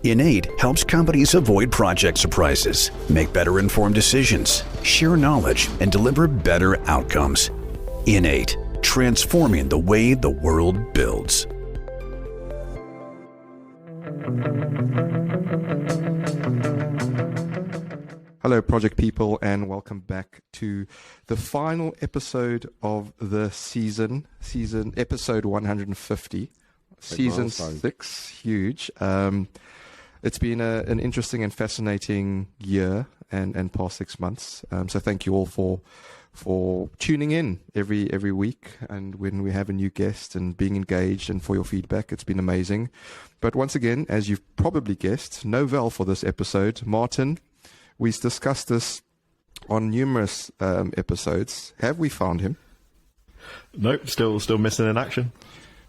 Innate helps companies avoid project surprises, make better informed decisions, share knowledge, and deliver better outcomes. Innate, transforming the way the world builds. Hello, project people, and welcome back to the final episode of the season episode 150, season 6, huge. It's been an interesting and fascinating year and past 6 months. So thank you all for tuning in every week, and when we have a new guest and being engaged, and for your feedback. It's been amazing. But once again, as you've probably guessed, no Val for this episode. Martin, we've discussed this on numerous episodes. Have we found him? Nope, still missing in action.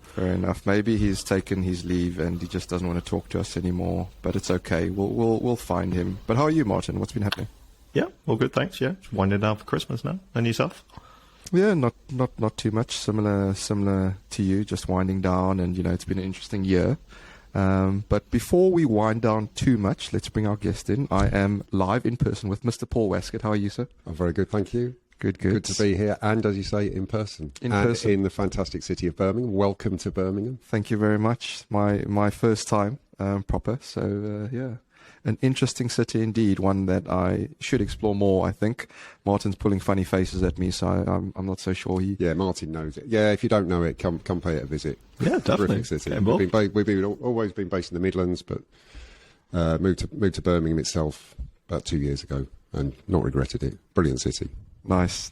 Fair enough. Maybe he's taken his leave and he just doesn't want to talk to us anymore. But it's okay. We'll find him. But how are you, Martin? What's been happening? Yeah, all good, thanks. Yeah, just winding down for Christmas now. And yourself? Yeah, not too much. Similar to you. Just winding down, and it's been an interesting year. But before we wind down too much, let's bring our guest in. I am live in person with Mr. Paul Waskett. How are you, sir? I'm very good, thank you. Good. Good to be here, and as you say, in person. In the fantastic city of Birmingham. Welcome to Birmingham. Thank you very much. My first time proper. So yeah, an interesting city indeed. One that I should explore more. I think Martin's pulling funny faces at me, so I'm not so sure he. Yeah, Martin knows it. Yeah, if you don't know it, come pay it a visit. Yeah, definitely. City. We've always been based in the Midlands, but moved to Birmingham itself about 2 years ago, and not regretted it. Brilliant city. Nice.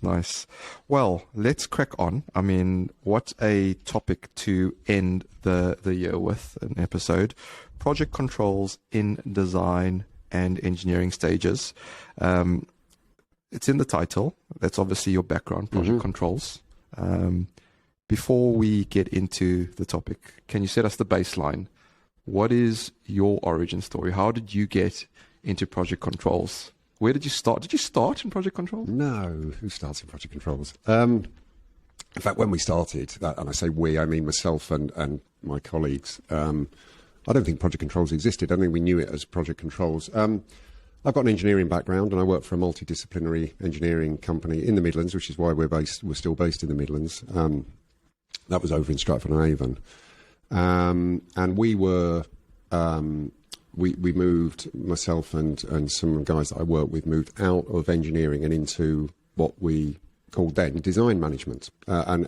Well, let's crack on. I mean, what a topic to end the year with, an episode. Project controls in design and engineering stages. It's in the title. That's obviously your background, project controls. Before we get into the topic, can you set us the baseline? What is your origin story? How did you get into project controls? Where did you start? Did you start in project controls? No, who starts in project controls? In fact, when we started, and I say we, I mean myself and my colleagues, I don't think project controls existed. I don't think we knew it as project controls. I've got an engineering background, and I work for a multidisciplinary engineering company in the Midlands, which is why we're still based in the Midlands. That was over in Stratford-on-Avon. And we were... We moved, myself and some guys that I work with, moved out of engineering and into what we called then design management. And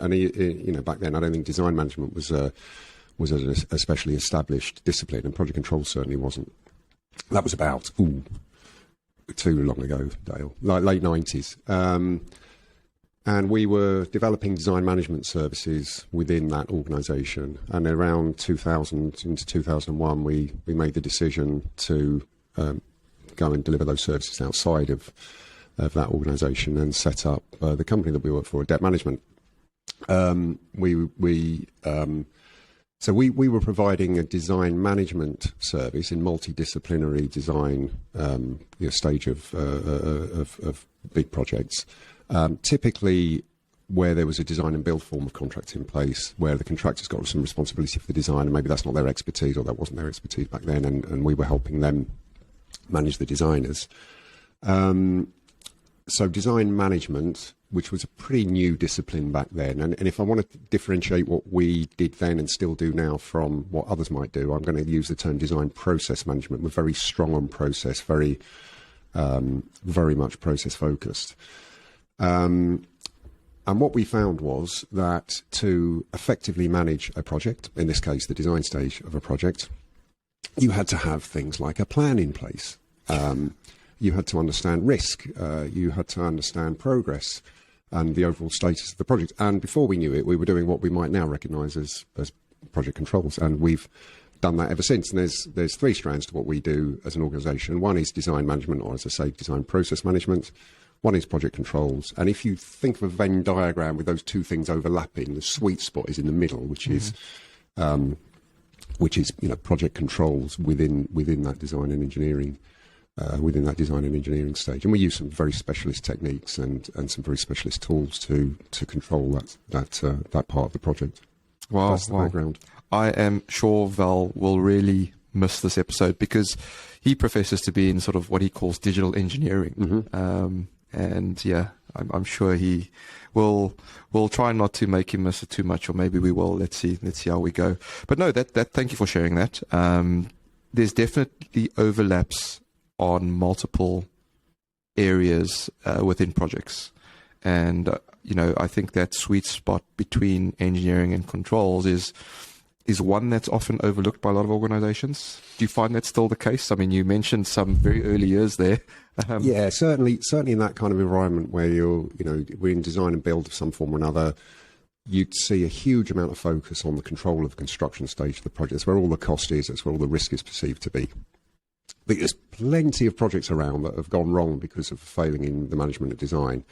back then, I don't think design management was an especially established discipline, and project control certainly wasn't. That was about too long ago, Dale, like late 90s. And we were developing design management services within that organisation. And around 2000 into 2001, we made the decision to go and deliver those services outside of that organisation and set up the company that we work for, Adept Management. So we were providing a design management service in multidisciplinary design stage of big projects. Typically where there was a design and build form of contract in place, where the contractor's got some responsibility for the design, and maybe that's not their expertise, or that wasn't their expertise back then, and we were helping them manage the designers. So design management, which was a pretty new discipline back then, and if I want to differentiate what we did then and still do now from what others might do, I'm going to use the term design process management. We're very strong on process, very much process focused. And what we found was that to effectively manage a project, in this case the design stage of a project, you had to have things like a plan in place. You had to understand risk, you had to understand progress and the overall status of the project. And before we knew it, we were doing what we might now recognise as project controls, and we've done that ever since. And there's three strands to what we do as an organisation. One is design management, or as I say, design process management. One is project controls, and if you think of a Venn diagram with those two things overlapping, the sweet spot is in the middle, which is project controls within that design and engineering stage. And we use some very specialist techniques and some very specialist tools to control that part of the project. Wow, that's the background. I am sure Val will really miss this episode, because he professes to be in sort of what he calls digital engineering. And yeah, I'm sure he will. We'll try not to make him miss it too much, or maybe we will. Let's see how we go. But no, thank you for sharing that. There's definitely overlaps on multiple areas within projects, and I think that sweet spot between engineering and controls is one that's often overlooked by a lot of organizations. Do you find that still the case? I mean, you mentioned some very early years there. Yeah, certainly in that kind of environment where we're in design and build of some form or another, you'd see a huge amount of focus on the control of the construction stage of the project. It's where all the cost is, it's where all the risk is perceived to be. But there's plenty of projects around that have gone wrong because of failing in the management of design.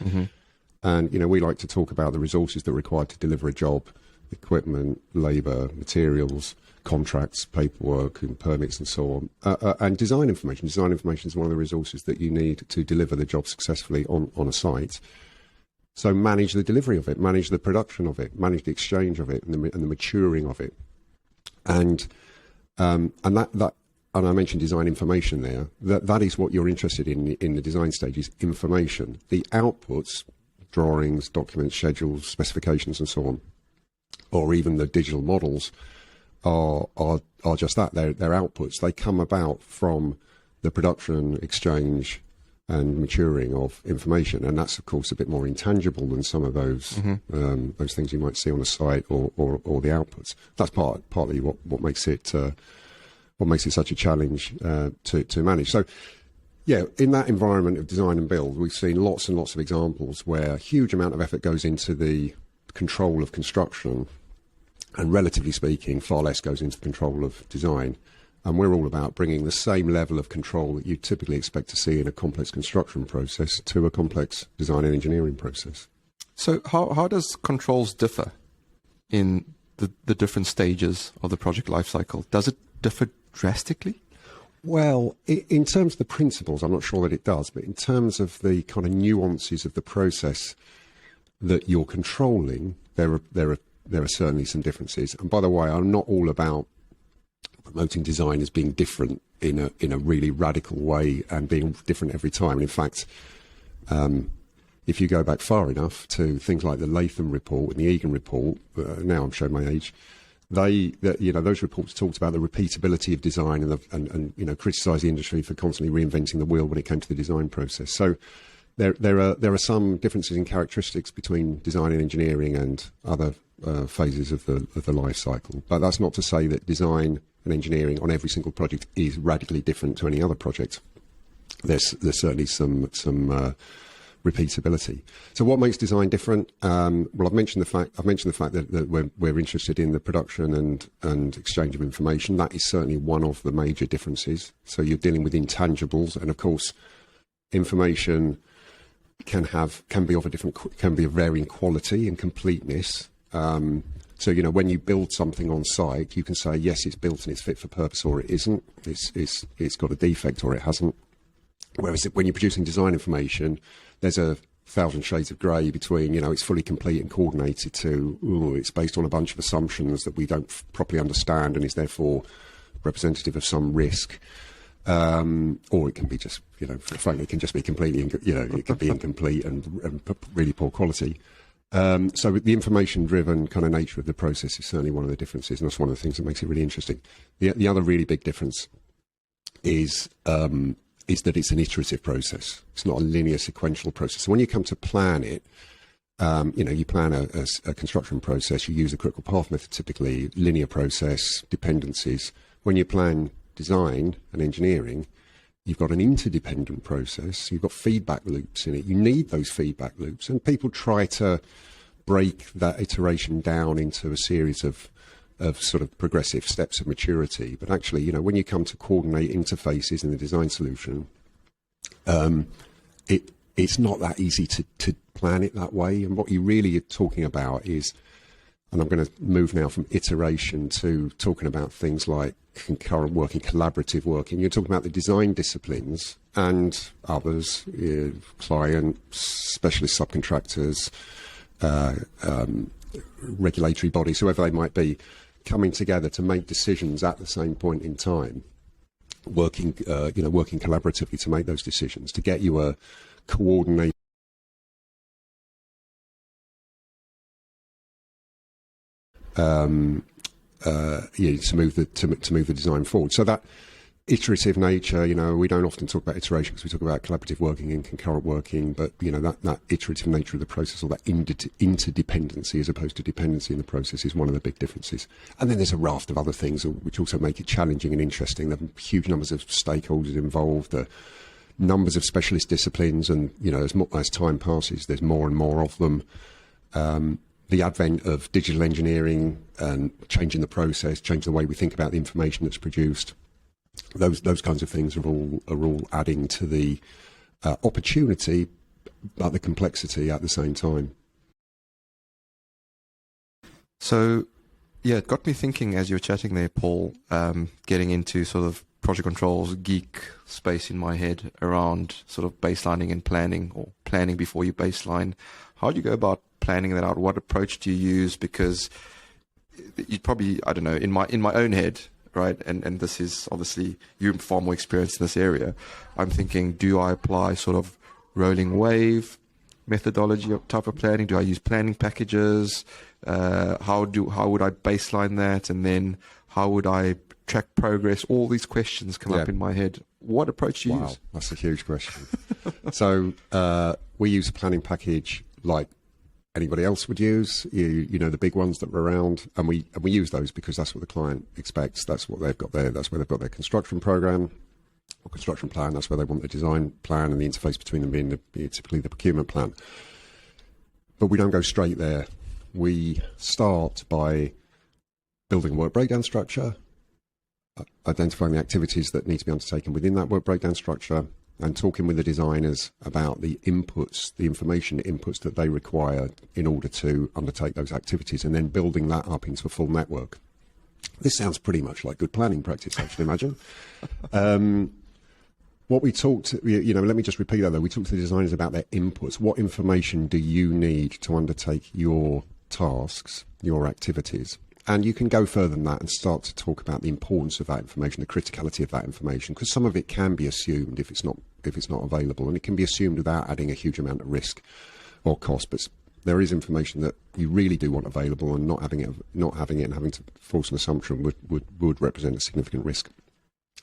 And, we like to talk about the resources that are required to deliver a job: equipment, labour, materials, contracts, paperwork and permits and so on. And design information. Design information is one of the resources that you need to deliver the job successfully on a site. So manage the delivery of it, manage the production of it, manage the exchange of it, and the maturing of it. And that and I mentioned design information there. That is what you're interested in the design stage, is information. The outputs, drawings, documents, schedules, specifications and so on, or even the digital models are just that. They're outputs. They come about from the production, exchange and maturing of information, and that's of course a bit more intangible than some of those things you might see on a site or the outputs. That's partly what makes it such a challenge to manage. So yeah, in that environment of design and build, we've seen lots and lots of examples where a huge amount of effort goes into the control of construction, and relatively speaking, far less goes into the control of design. And we're all about bringing the same level of control that you typically expect to see in a complex construction process to a complex design and engineering process. So how does controls differ in the different stages of the project lifecycle? Does it differ drastically? Well, in terms of the principles, I'm not sure that it does, but in terms of the kind of nuances of the process that you're controlling, there are certainly some differences. And by the way, I'm not all about promoting design as being different in a really radical way and being different every time. And in fact, if you go back far enough to things like the Latham report and the Egan report, now I'm showing my age, those reports talked about the repeatability of design and criticised the industry for constantly reinventing the wheel when it came to the design process. So there are some differences in characteristics between design and engineering and other phases of the life cycle. But that's not to say that design and engineering on every single project is radically different to any other project. There's certainly some repeatability. So what makes design different? Well, I've mentioned the fact that we're interested in the production and exchange of information. That is certainly one of the major differences. So you're dealing with intangibles, and of course, information can be of varying quality and completeness. So when you build something on site, you can say yes, it's built and it's fit for purpose, or it isn't. It's got a defect, or it hasn't. Whereas when you're producing design information, there's 1,000 shades of grey between, it's fully complete and coordinated to, it's based on a bunch of assumptions that we don't properly understand and is therefore representative of some risk. Or it can be just, frankly, it can just be completely, it can be incomplete and really poor quality. So the information-driven kind of nature of the process is certainly one of the differences, and that's one of the things that makes it really interesting. The other really big difference is that it's an iterative process. It's not a linear sequential process. So when you come to plan it, you plan a construction process, you use the critical path method typically, linear process, dependencies. When you plan design and engineering, you've got an interdependent process, you've got feedback loops in it. You need those feedback loops, and people try to break that iteration down into a series of sort of progressive steps of maturity. But actually, when you come to coordinate interfaces in the design solution, it's not that easy to plan it that way. And what you really are talking about is, and I'm going to move now from iteration to talking about things like concurrent working, collaborative working. You're talking about the design disciplines and others, clients, specialist subcontractors, regulatory bodies, whoever they might be, coming together to make decisions at the same point in time. working collaboratively to make those decisions, to get you a coordinated to move the design forward. So that iterative nature, we don't often talk about iteration because we talk about collaborative working and concurrent working, but that iterative nature of the process, or that interdependency as opposed to dependency in the process, is one of the big differences. And then there's a raft of other things which also make it challenging and interesting. There are huge numbers of stakeholders involved, the numbers of specialist disciplines, and as time passes, there's more and more of them. The advent of digital engineering and changing the process, changing the way we think about the information that's produced. Those kinds of things are all adding to the opportunity, but the complexity at the same time. So, yeah, it got me thinking as you were chatting there, Paul, getting into sort of project controls geek space in my head around sort of baselining and planning, or planning before you baseline. How do you go about planning that out? What approach do you use? Because you'd probably, I don't know, in my own head, right? And this is obviously, you're far more experienced in this area. I'm thinking, do I apply sort of rolling wave methodology type of planning? Do I use planning packages? How would I baseline that? And then how would I track progress? All these questions come up in my head. What approach do you use? That's a huge question. So we use a planning package like anybody else would use, the big ones that are around, and we use those because that's what the client expects. That's what they've got there. That's where they've got their construction program or construction plan. That's where they want the design plan and the interface between them being typically the procurement plan. But we don't go straight there. We start by building a work breakdown structure, identifying the activities that need to be undertaken within that work breakdown structure, and talking with the designers about the inputs, the information inputs that they require in order to undertake those activities, and then building that up into a full network. This sounds pretty much like good planning practice, I should imagine. What we talked, let me just repeat that though. We talked to the designers about their inputs. What information do you need to undertake your tasks, your activities? And you can go further than that and start to talk about the importance of that information, the criticality of that information, because some of it can be assumed if it's not available, and it can be assumed without adding a huge amount of risk or cost. But there is information that you really do want available, and not having it and having to force an assumption would represent a significant risk.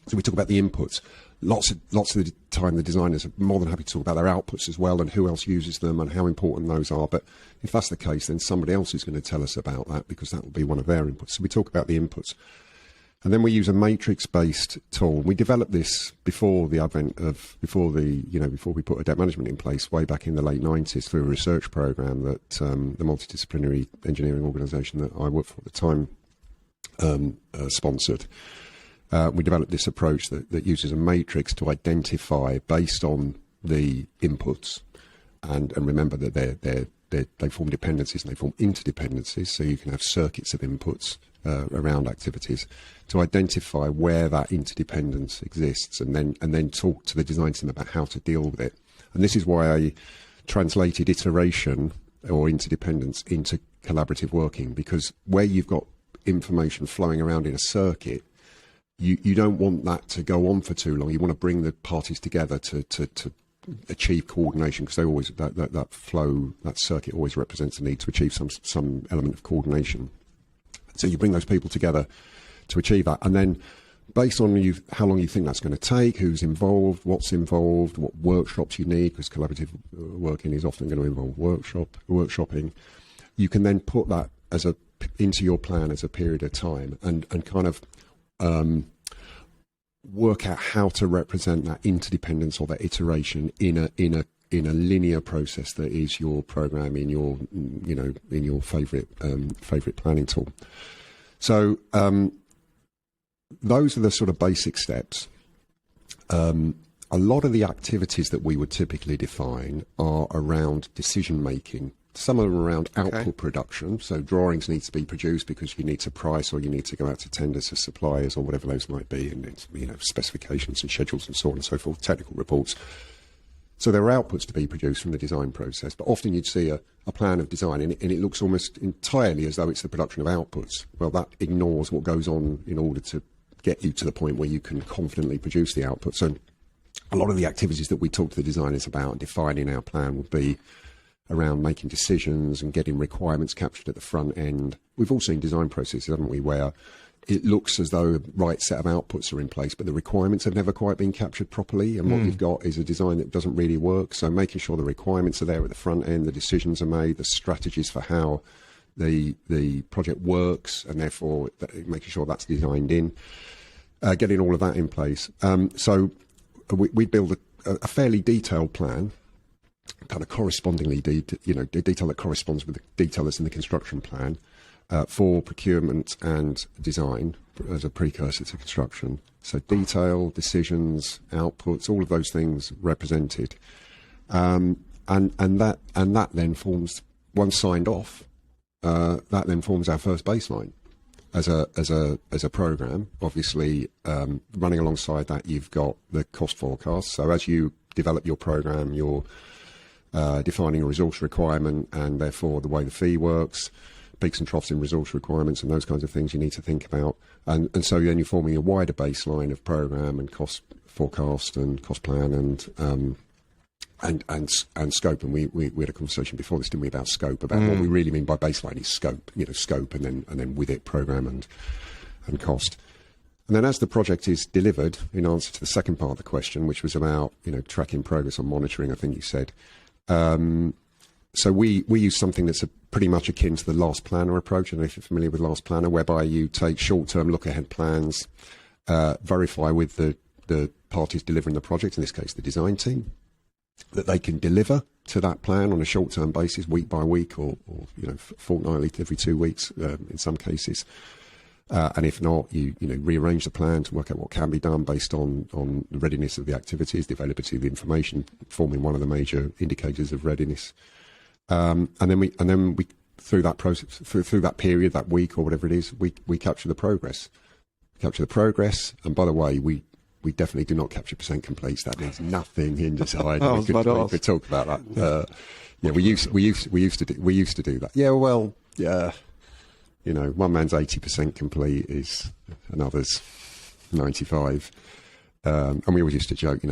So we talk about the inputs. Lots of the time, the designers are more than happy to talk about their outputs as well, and who else uses them and how important those are. But if that's the case, then somebody else is going to tell us about that, because that will be one of their inputs. So we talk about the inputs. And then we use a matrix-based tool. We developed this before we put Adept Management in place way back in the late 90s through a research program that the multidisciplinary engineering organisation that I worked for at the time sponsored. We developed this approach that uses a matrix to identify, based on the inputs, and remember that they form dependencies and they form interdependencies, so you can have circuits of inputs around activities, to identify where that interdependence exists, and then talk to the design team about how to deal with it. And this is why I translated iteration or interdependence into collaborative working, because where you've got information flowing around in a circuit, you don't want that to go on for too long. You want to bring the parties together to achieve coordination, because they always that flow, that circuit always represents a need to achieve some element of coordination. So you bring those people together to achieve that, and then based on how long you think that's going to take, who's involved, what's involved, what workshops you need, because collaborative working is often going to involve workshopping. You can then put that into your plan as a period of time, and kind of work out how to represent that interdependence or that iteration in a linear process that is your program, in your favorite planning tool. So those are the sort of basic steps. A lot of the activities that we would typically define are around decision making. Some of them around output production, so drawings need to be produced because you need to price, or you need to go out to tenders to suppliers, or whatever those might be, and specifications and schedules and so on and so forth, technical reports. So there are outputs to be produced from the design process, but often you'd see a plan of design and it looks almost entirely as though it's the production of outputs. Well, that ignores what goes on in order to get you to the point where you can confidently produce the output. So a lot of the activities that we talk to the designers about defining our plan will be around making decisions and getting requirements captured at the front end. We've all seen design processes, haven't we, where it looks as though the right set of outputs are in place, but the requirements have never quite been captured properly. And what you've got is a design that doesn't really work. So making sure the requirements are there at the front end, the decisions are made, the strategies for how the project works, and therefore making sure that's designed in, getting all of that in place. So we build a fairly detailed plan, kind of correspondingly, the detail that corresponds with the detail that's in the construction plan, for procurement and design as a precursor to construction. So detail, decisions, outputs, all of those things represented, and that then forms, once signed off, that then forms our first baseline as a program. Obviously, running alongside that, you've got the cost forecast. So as you develop your program, you're defining a resource requirement, and therefore the way the fee works, peaks and troughs in resource requirements, and those kinds of things you need to think about. And so then you're forming a wider baseline of program and cost forecast and cost plan and scope. And we had a conversation before this, didn't we, about scope, about what we really mean by baseline is scope, scope, and then with it program and cost. And then as the project is delivered, in answer to the second part of the question, which was about tracking progress on monitoring, I think you said. So we use something that's pretty much akin to the last planner approach. I don't know if you're familiar with last planner, whereby you take short-term look-ahead plans, verify with the parties delivering the project, in this case the design team, that they can deliver to that plan on a short-term basis, week by week, or fortnightly, every 2 weeks in some cases. And if not, you rearrange the plan to work out what can be done based on the readiness of the activities, the availability of the information, forming one of the major indicators of readiness. And then we through that process, through that period, that week or whatever it is, we capture the progress. And by the way, we definitely do not capture percent completes. That means nothing in design. We could talk about that. We used to do that. Yeah, well, yeah. One man's 80% complete is another's 95. And we always used to joke,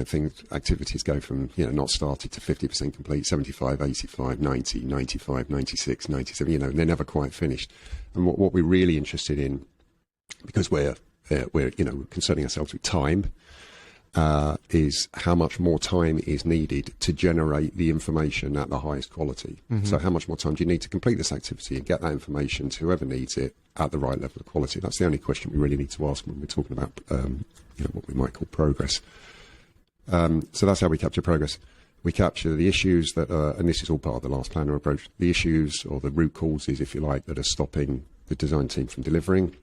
activities go from, not started to 50% complete, 75, 85, 90, 95, 96, 97, and they're never quite finished. And what we're really interested in, because we're concerning ourselves with time, is how much more time is needed to generate the information at the highest quality. So how much more time do you need to complete this activity and get that information to whoever needs it at the right level of quality? That's the only question we really need to ask when we're talking about what we might call progress. So that's how we capture progress. We capture the issues that are, and this is all part of the last planner approach, the issues or the root causes, if you like, that are stopping the design team from delivering,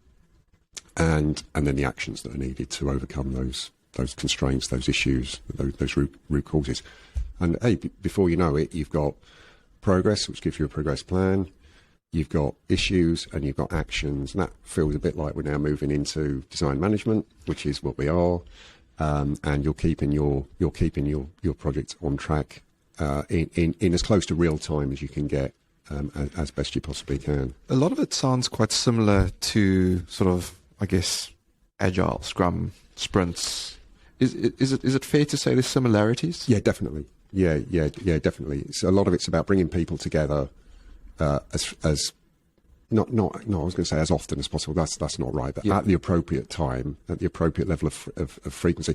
and then the actions that are needed to overcome those constraints, those issues, those root causes. And before you know it, you've got progress, which gives you a progress plan. You've got issues and you've got actions, and that feels a bit like we're now moving into design management, which is what we are. And you're keeping your project on track in as close to real time as you can get, as best you possibly can. A lot of it sounds quite similar to sort of, I guess, agile, Scrum, sprints. Is it fair to say there's similarities? Yeah, definitely. Yeah, definitely. So a lot of it's about bringing people together as not I was going to say as often as possible. That's not right. But at the appropriate time, at the appropriate level of frequency.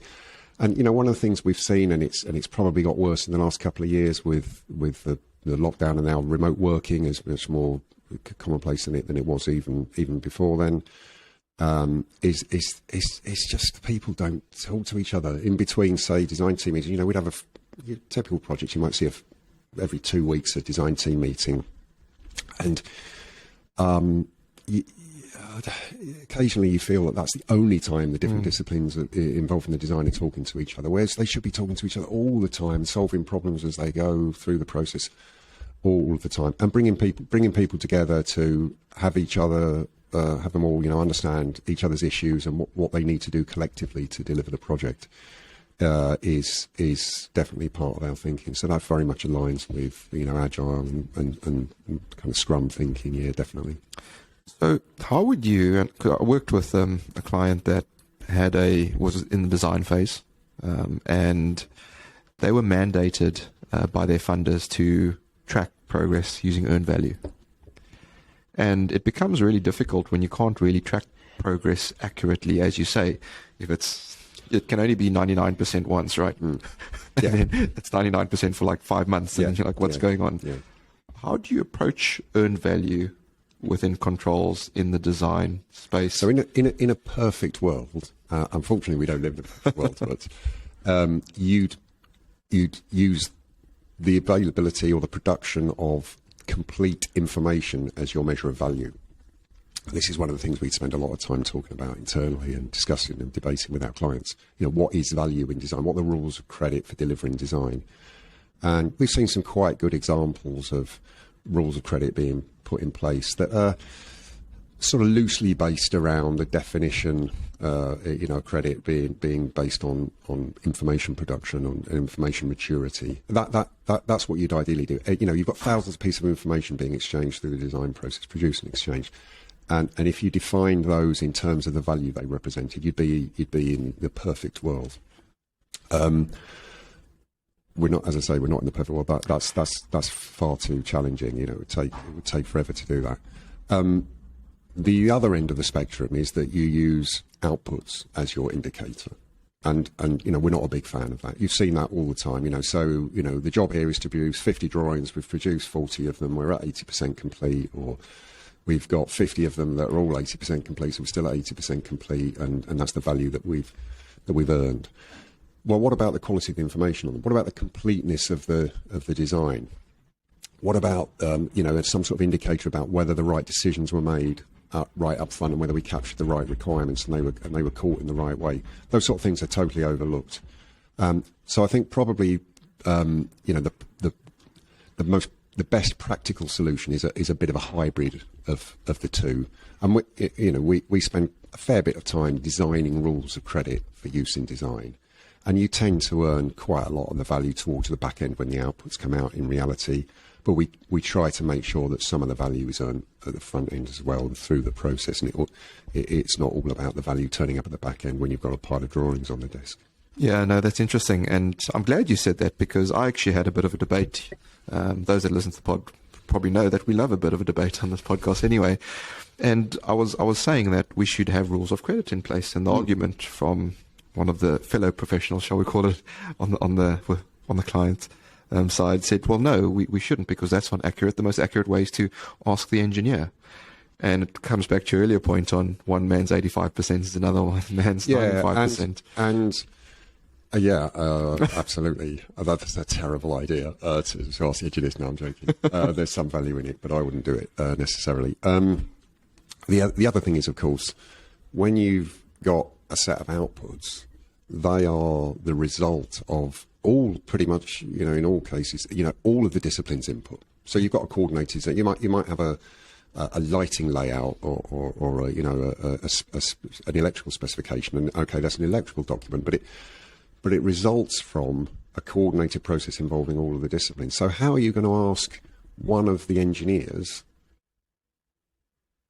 And one of the things we've seen, and it's probably got worse in the last couple of years with the lockdown, and now remote working is much more commonplace than it was even before then. It's just people don't talk to each other in between, say, design team meetings. We'd have a typical project. You might see every 2 weeks a design team meeting, and occasionally you feel that that's the only time the different disciplines involved in the design are talking to each other, whereas they should be talking to each other all the time, solving problems as they go through the process all the time, and bringing people together to have each other. Have them all, understand each other's issues and what they need to do collectively to deliver the project is definitely part of our thinking. So that very much aligns with agile and kind of Scrum thinking. Yeah, definitely. So how would you? Cause I worked with a client that was in the design phase, and they were mandated by their funders to track progress using earned value. And it becomes really difficult when you can't really track progress accurately, as you say. It can only be 99% once, right? Yeah. And then it's 99% for like 5 months, and you're like, what's going on? Yeah. How do you approach earned value within controls in the design space? So in a perfect world, unfortunately we don't live in a perfect world, but you'd use the availability or the production of complete information as your measure of value. This is one of the things we spend a lot of time talking about internally and discussing and debating with our clients. What is value in design? What are the rules of credit for delivering design? And we've seen some quite good examples of rules of credit being put in place that are sort of loosely based around the definition, credit being based on information production, on information maturity. That's what you'd ideally do. You've got thousands of pieces of information being exchanged through the design process, produced and exchanged. And if you defined those in terms of the value they represented, you'd be in the perfect world. We're not, as I say, we're not in the perfect world. But that's far too challenging. It would take forever to do that. The other end of the spectrum is that you use outputs as your indicator. And we're not a big fan of that. You've seen that all the time. So the job here is to produce 50 drawings. We've produced 40 of them. We're at 80% complete, or we've got 50 of them that are all 80% complete, so we're still at 80% complete, and that's the value that we've earned. Well, what about the quality of the information on them? What about the completeness of the design? What about some sort of indicator about whether the right decisions were made right up front and whether we captured the right requirements and they were caught in the right way? Those sort of things are totally overlooked. So I think probably the best practical solution is a bit of a hybrid of the two. And we spend a fair bit of time designing rules of credit for use in design, and you tend to earn quite a lot of the value towards the back end when the outputs come out in reality. But we try to make sure that some of the value is earned at the front end as well through the process, and it's not all about the value turning up at the back end when you've got a pile of drawings on the desk. Yeah, no, that's interesting, and I'm glad you said that, because I actually had a bit of a debate. Those that listen to the pod probably know that we love a bit of a debate on this podcast anyway. And I was saying that we should have rules of credit in place, and the argument from one of the fellow professionals, shall we call it, on the client side said, well, no, we shouldn't, because that's not accurate. The most accurate way is to ask the engineer. And it comes back to your earlier point on one man's 85% is another one man's 95%. Absolutely. That's a terrible idea to ask the engineers. No, I'm joking. There's some value in it, but I wouldn't do it necessarily. The other thing is, of course, when you've got a set of outputs, they are the result of pretty much, in all cases, all of the disciplines input. So you've got a coordinated, so you might have a lighting layout or an electrical specification, and okay, that's an electrical document, but it results from a coordinated process involving all of the disciplines. So how are you going to ask one of the engineers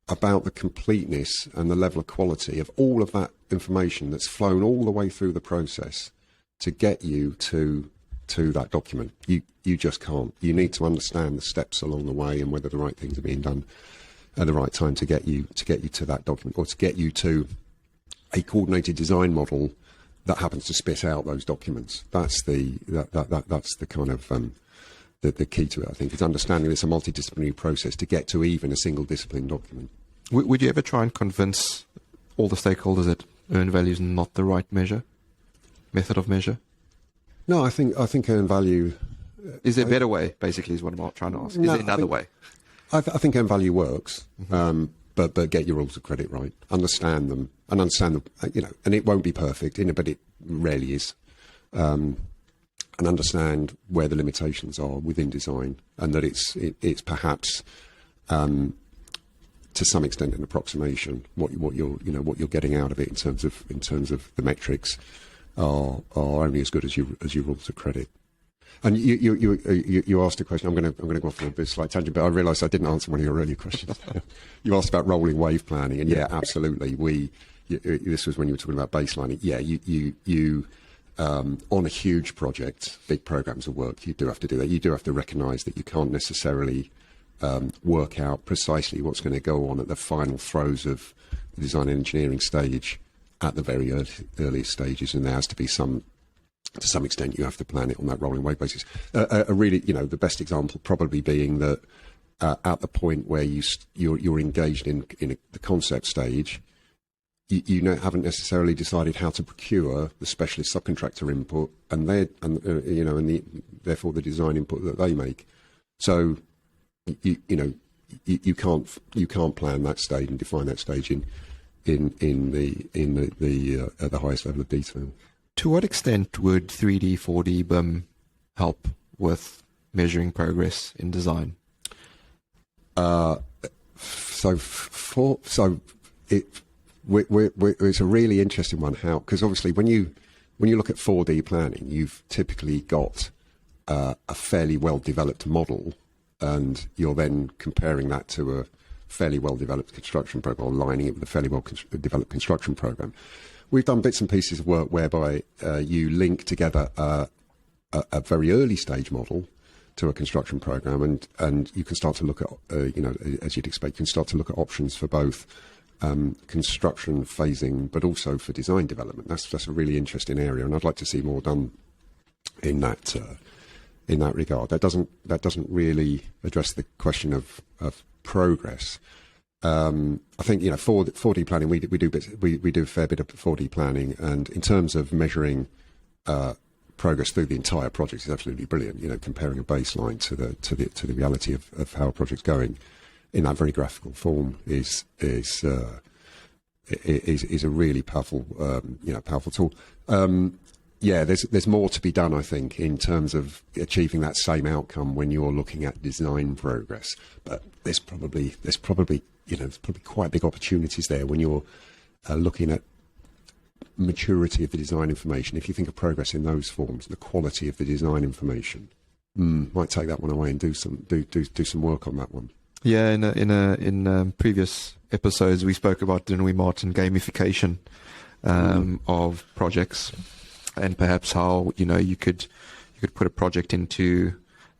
about the completeness and the level of quality of all of that information that's flown all the way through the process to get you to that document? You just can't. You need to understand the steps along the way and whether the right things are being done at the right time to get you to that document, or to get you to a coordinated design model that happens to spit out those documents. That's the kind of the key to it, I think, is understanding it's a multidisciplinary process to get to even a single discipline document. Would you ever try and convince all the stakeholders that earned value is not the right method of measure? No, I think earned value... Is there a better way, basically, is what I'm trying to ask? Is there another way? I think earned value works, but get your rules of credit right. Understand them, and and it won't be perfect, but it rarely is. And understand where the limitations are within design, and that it's perhaps to some extent an approximation. What you're getting out of it in terms of the metrics are only as good as your rules of credit. And you asked a question. I'm going to go off on a bit slight tangent, but I realised I didn't answer one of your earlier questions. You asked about rolling wave planning, and yeah, absolutely. this was when you were talking about baselining. Yeah, you on a huge project, big programs of work, you do have to do that. You do have to recognise that you can't necessarily work out precisely what's going to go on at the final throes of the design and engineering stage at the very earliest stages, and there has to be to some extent, you have to plan it on that rolling wave basis. A really, the best example probably being that at the point where you're engaged in the concept stage, you haven't necessarily decided how to procure the specialist subcontractor input and therefore the design input that they make. So you can't plan that stage and define that stage at the highest level of detail. To what extent would 3D, 4D BIM help with measuring progress in design? It's a really interesting one. How? Because obviously, when you look at 4D planning, you've typically got a fairly well developed model, and you're then comparing that to a fairly well developed construction program, or lining it with a fairly well developed construction program. We've done bits and pieces of work whereby you link together a very early stage model to a construction program, and you can start to look at, as you'd expect, you can start to look at options for both construction phasing, but also for design development. That's a really interesting area, and I'd like to see more done in that regard. That doesn't really address the question of progress. I think 4D planning, we do a fair bit of 4D planning, and in terms of measuring progress through the entire project is absolutely brilliant. Comparing a baseline to the reality of how a project's going in that very graphical form is a really powerful powerful tool. There's more to be done, I think, in terms of achieving that same outcome when you're looking at design progress. But there's probably quite big opportunities there when you're looking at maturity of the design information. If you think of progress in those forms, the quality of the design information, might take that one away and do some work on that one. Yeah, in previous episodes we spoke about, didn't we, Martin, gamification of projects, and perhaps how you could put a project into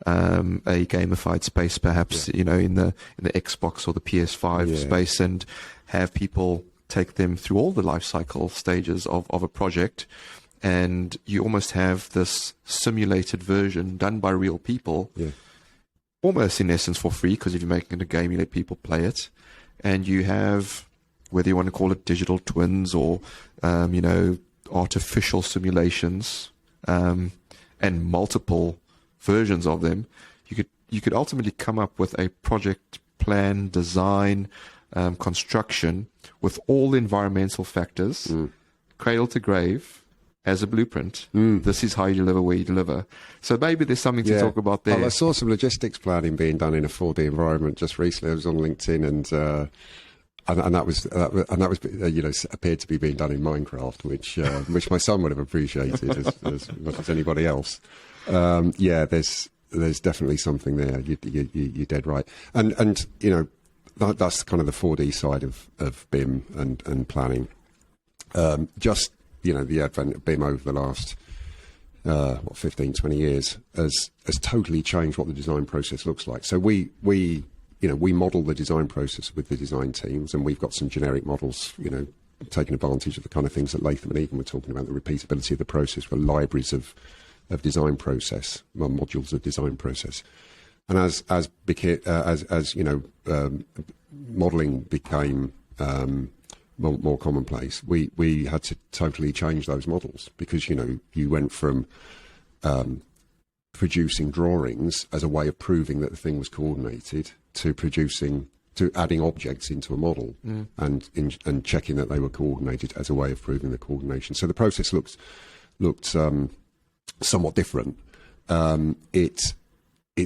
a gamified space, perhaps in the Xbox or the PS5 space, and have people take them through all the life cycle stages of a project, and you almost have this simulated version done by real people. Yeah. Almost in essence for free, because if you're making it a game, you let people play it, and you have, whether you want to call it digital twins or artificial simulations, and multiple versions of them, you could ultimately come up with a project plan, design, construction with all the environmental factors, cradle to grave, as a blueprint. This is how you deliver where you deliver. So maybe there's something to talk about there. Well, I saw some logistics planning being done in a 4D environment just recently. I was on LinkedIn, and that was appeared to be being done in Minecraft, which my son would have appreciated as much as anybody else. There's definitely something there. You're dead right, and that's kind of the 4D side of BIM and planning. The advent of BIM over the last 15, 20 years has totally changed what the design process looks like. So we model the design process with the design teams, and we've got some generic models, taking advantage of the kind of things that Latham and Egan were talking about, the repeatability of the process for libraries of design process, modules of design process. And as modeling became more commonplace, we had to totally change those models, because you went from producing drawings as a way of proving that the thing was coordinated to adding objects into a model and checking that they were coordinated as a way of proving the coordination. So the process looked somewhat different. It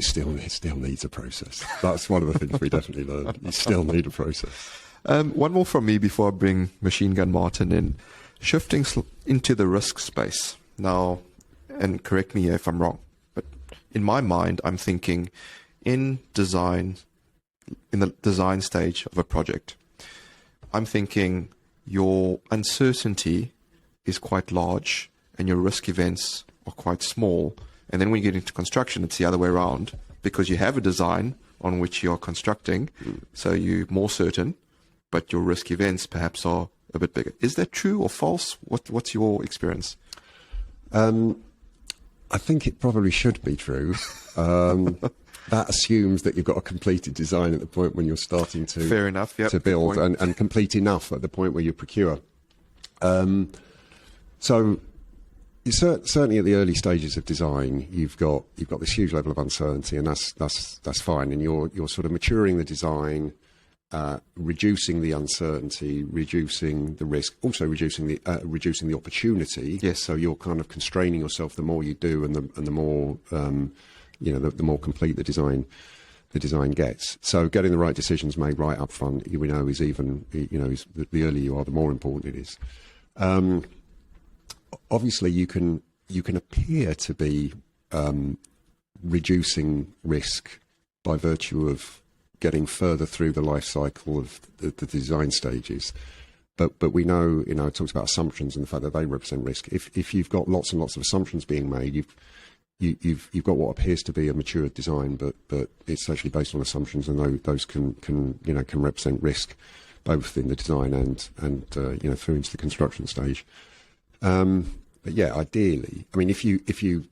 still needs a process. That's one of the things we definitely learned. You still need a process. One more from me before I bring Machine Gun Martin in. Shifting into the risk space now, and correct me if I'm wrong, but in my mind, I'm thinking in the design stage of a project, I'm thinking your uncertainty is quite large and your risk events are quite small. And then when you get into construction, it's the other way around, because you have a design on which you're constructing, so you're more certain, but your risk events perhaps are a bit bigger. Is that true or false? What's your experience? I think it probably should be true. That assumes that you've got a completed design at the point when you're starting to Fair enough, yep, to build, and complete enough at the point where you procure. So certainly at the early stages of design, you've got this huge level of uncertainty, and that's fine. And you're sort of maturing the design, reducing the uncertainty, reducing the risk, also reducing the opportunity. Yes. So you're kind of constraining yourself the more you do, and the more the more complete the design gets. So getting the right decisions made right up front, we know, is even the earlier you are, the more important it is. Obviously, you can appear to be reducing risk by virtue of getting further through the life cycle of the design stages, but we know, it talks about assumptions and the fact that they represent risk. If you've got lots and lots of assumptions being made, you've got what appears to be a mature design, but it's actually based on assumptions, and those can represent risk, both in the design and through into the construction stage. But yeah, ideally, I mean, if you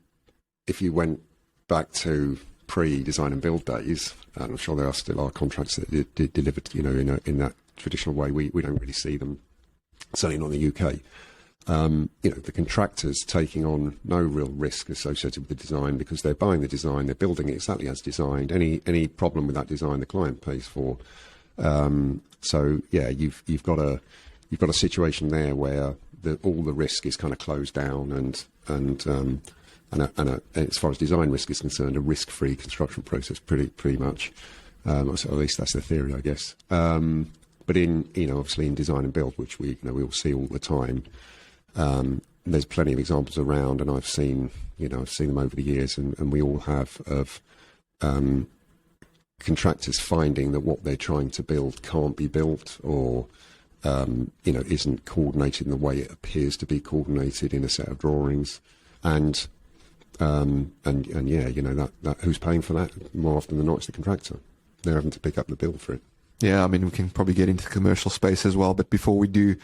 went back to pre-design and build days, and I'm sure there still are contracts that delivered, in that traditional way. We don't really see them, certainly not in the UK. The contractors taking on no real risk associated with the design, because they're buying the design, they're building it exactly as designed. Any problem with that design, the client pays for. So yeah, you've got a situation there where all the risk is kind of closed down, and as far as design risk is concerned, a risk-free construction process, pretty much. So at least that's the theory, I guess. But obviously in design and build, which we all see all the time, there's plenty of examples around, and I've seen them over the years, and we all have, of contractors finding that what they're trying to build can't be built, or isn't coordinated in the way it appears to be coordinated in a set of drawings, and that who's paying for that? More often than not, it's the contractor. They're having to pick up the bill for it. Yeah, I mean, we can probably get into the commercial space as well, but before we do,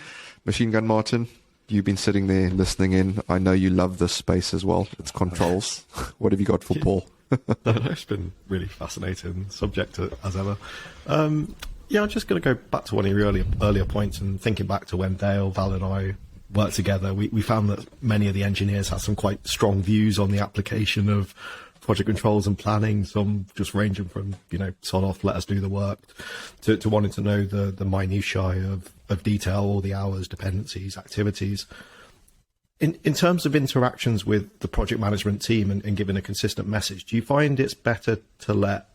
Machine Gun Martin, you've been sitting there listening in. I know you love this space as well. It's controls. What have you got for Paul? It's been really fascinating subject as ever. I'm just going to go back to one of your earlier points, and thinking back to when Dale, Val and I worked together, we found that many of the engineers had some quite strong views on the application of project controls and planning, some just ranging from, sod off, let us do the work, to wanting to know the minutiae of detail, all the hours, dependencies, activities. In terms of interactions with the project management team and giving a consistent message, do you find it's better to let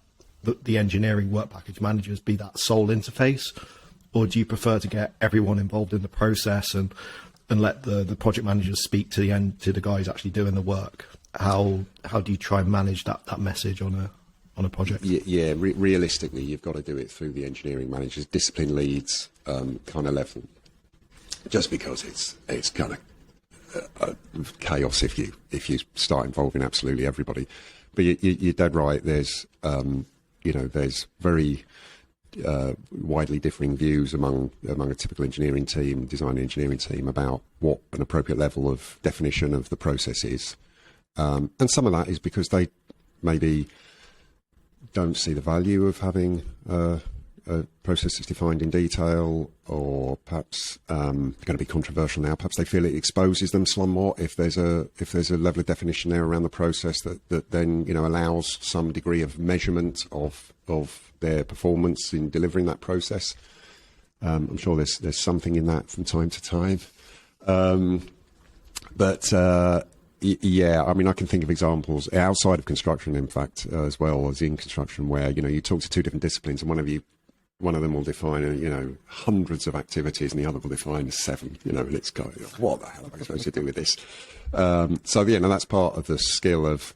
the engineering work package managers be that sole interface, or do you prefer to get everyone involved in the process and let the project managers speak to the guys actually doing the work? How do you try and manage that message on a project? Realistically, you've got to do it through the engineering managers, discipline leads kind of level, just because it's kind of chaos if you start involving absolutely everybody. But you're dead right. There's very widely differing views among a typical engineering team, design engineering team, about what an appropriate level of definition of the process is. And some of that is because they maybe don't see the value of having a process that's defined in detail, or perhaps going to be controversial now. Perhaps they feel it exposes them somewhat if there's a level of definition there around the process that then allows some degree of measurement of their performance in delivering that process. I'm sure there's something in that from time to time, yeah, I mean, I can think of examples outside of construction, in fact, as well as in construction, where you talk to two different disciplines, and one of them will define hundreds of activities, and the other will define 7. And it's what the hell am I supposed to do with this? So that's part of the skill of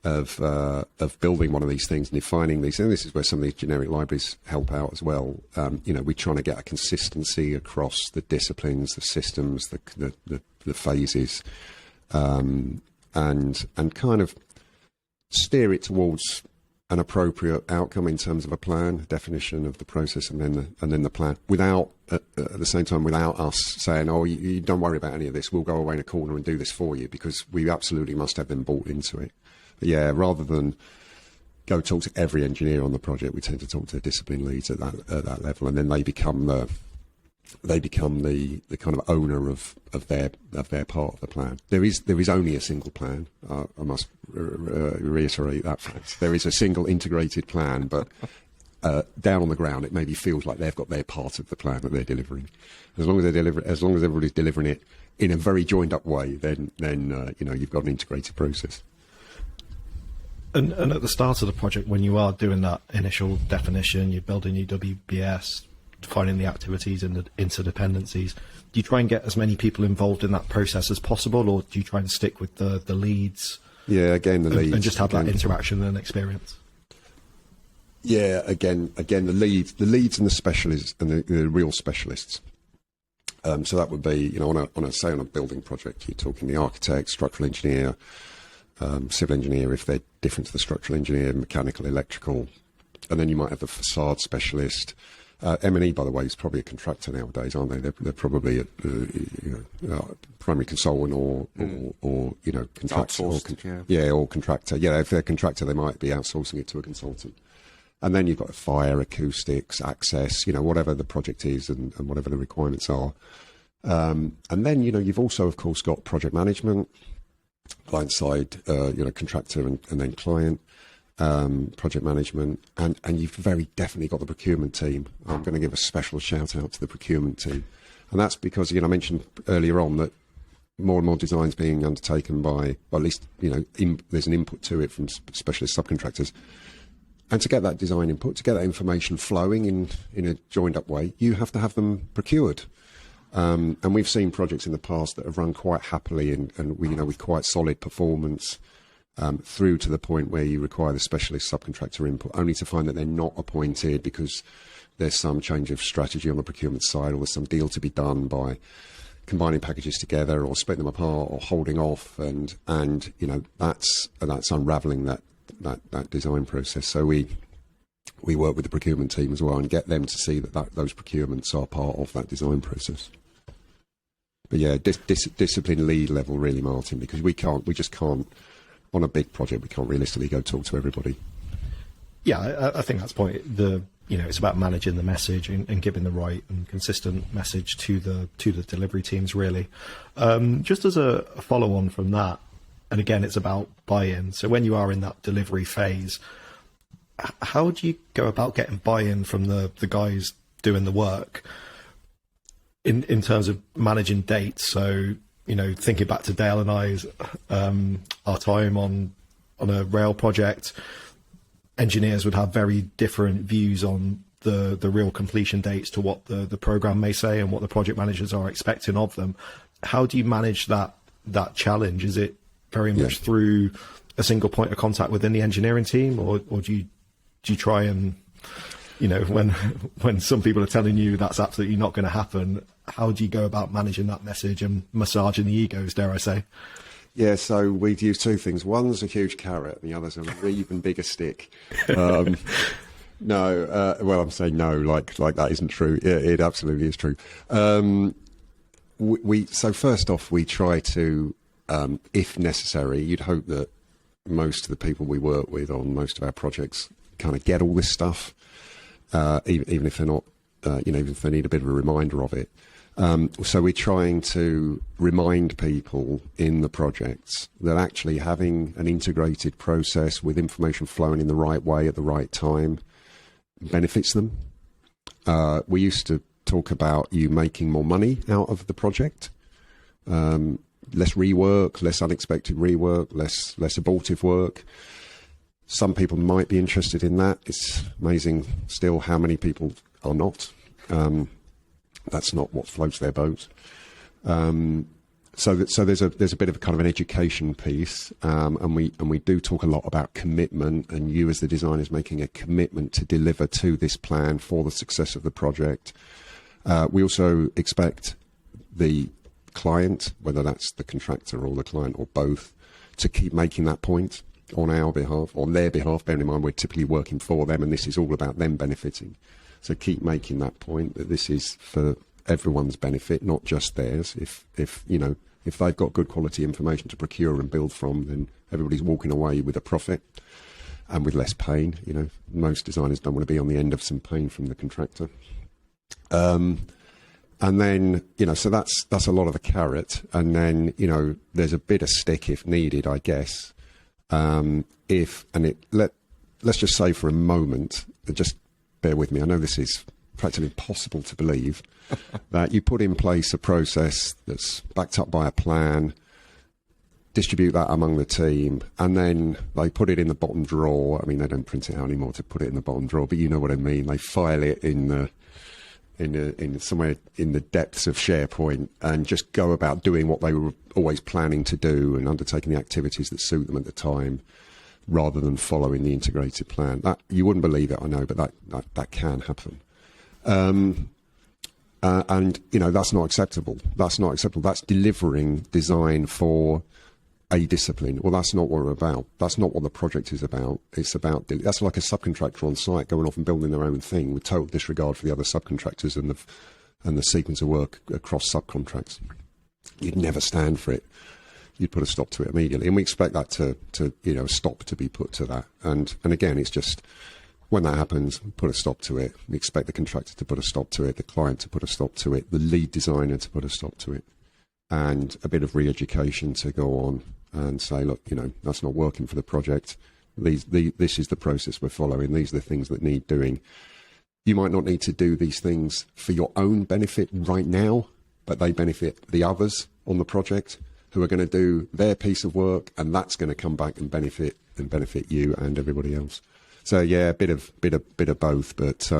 of building one of these things and defining these, and this is where some of these generic libraries help out as well. We're trying to get a consistency across the disciplines, the systems, the phases, and kind of steer it towards an appropriate outcome in terms of a plan, definition of the process, and then the plan. Without at the same time, without us saying, "Oh, you don't worry about any of this. We'll go away in a corner and do this for you," because we absolutely must have them bought into it. But yeah, rather than go talk to every engineer on the project, we tend to talk to the discipline leads at that level, and then they become the kind of owner of their part of the plan. There is only a single plan. I must reiterate that fact. There is a single integrated plan, but down on the ground, it maybe feels like they've got their part of the plan that they're delivering. As long as everybody's delivering it in a very joined up way, then you've got an integrated process. And at the start of the project, when you are doing that initial definition, you're building your WBS, defining the activities and the interdependencies, do you try and get as many people involved in that process as possible, or do you try and stick with the leads? Yeah, again, the leads. And just have that interaction and experience? Yeah, again, the leads and the specialists and the real specialists. So that would be, on a building project, you're talking the architect, structural engineer, civil engineer, if they're different to the structural engineer, mechanical, electrical, and then you might have the facade specialist. M&E, by the way, is probably a contractor nowadays, aren't they? They're probably a primary consultant or contractor. Or contractor. Yeah, if they're a contractor, they might be outsourcing it to a consultant. And then you've got fire, acoustics, access, whatever the project is and whatever the requirements are. And then, you've also, of course, got project management, client side, contractor and then client. Project management, and you've very definitely got the procurement team. I'm going to give a special shout out to the procurement team, and that's because I mentioned earlier on that more and more designs being undertaken by, well, at least there's an input to it from specialist subcontractors, and to get that design input, to get that information flowing in a joined up way, you have to have them procured. And we've seen projects in the past that have run quite happily and with quite solid performance. Through to the point where you require the specialist subcontractor input, only to find that they're not appointed because there's some change of strategy on the procurement side, or there's some deal to be done by combining packages together or splitting them apart or holding off, and that's unravelling that design process. So we work with the procurement team as well and get them to see that those procurements are part of that design process. But yeah, discipline lead level really, Martin, because we just can't. On a big project, we can't realistically go talk to everybody. Yeah, I think that's the point. It's about managing the message and giving the right and consistent message to the delivery teams, really. Just as a follow-on from that, and again, it's about buy-in. So when you are in that delivery phase, how do you go about getting buy-in from the guys doing the work in terms of managing dates? So thinking back to Dale and I's our time on a rail project, engineers would have very different views on the real completion dates to what the program may say and what the project managers are expecting of them. How do you manage that challenge? Is it very much through a single point of contact within the engineering team, or do you try and when some people are telling you that's absolutely not going to happen, how do you go about managing that message and massaging the egos, dare I say? Yeah, so we'd use two things. One's a huge carrot, and the other's an even bigger stick. I'm saying no, like that isn't true. It absolutely is true. So first off, we try to, if necessary, you'd hope that most of the people we work with on most of our projects kind of get all this stuff, even if they're not, even if they need a bit of a reminder of it. So we're trying to remind people in the projects that actually having an integrated process with information flowing in the right way at the right time benefits them. We used to talk about you making more money out of the project, less rework, less unexpected rework, less abortive work. Some people might be interested in that. It's amazing still how many people are not. That's not what floats their boat. So there's a bit of a kind of an education piece, and we do talk a lot about commitment, and you as the designers making a commitment to deliver to this plan for the success of the project. We also expect the client, whether that's the contractor or the client or both, to keep making that point on our behalf, on their behalf. Bearing in mind we're typically working for them, and this is all about them benefiting. So keep making that point that this is for everyone's benefit, not just theirs. If they've got good quality information to procure and build from, then everybody's walking away with a profit and with less pain. Most designers don't want to be on the end of some pain from the contractor. And then, so that's a lot of the carrot. And then, there's a bit of stick if needed, I guess. Let's just say for a moment, just bear with me. I know this is practically impossible to believe, that you put in place a process that's backed up by a plan, distribute that among the team, and then they put it in the bottom drawer. I mean, they don't print it out anymore to put it in the bottom drawer, but you know what I mean. They file it in somewhere in the depths of SharePoint and just go about doing what they were always planning to do and undertaking the activities that suit them at the time, rather than following the integrated plan. That you wouldn't believe it, I know, but that can happen. And that's not acceptable. That's not acceptable. That's delivering design for a discipline. Well, that's not what we're about. That's not what the project is about. It's about, that's like a subcontractor on site going off and building their own thing with total disregard for the other subcontractors and the sequence of work across subcontracts. You'd never stand for it. You'd put a stop to it immediately. And we expect that to stop to be put to that. And again, it's just, when that happens, put a stop to it. We expect the contractor to put a stop to it, the client to put a stop to it, the lead designer to put a stop to it, and a bit of re-education to go on and say, look, that's not working for the project. This is the process we're following. These are the things that need doing. You might not need to do these things for your own benefit right now, but they benefit the others on the project who are going to do their piece of work, and that's going to come back and benefit you and everybody else. So yeah, a bit of both, but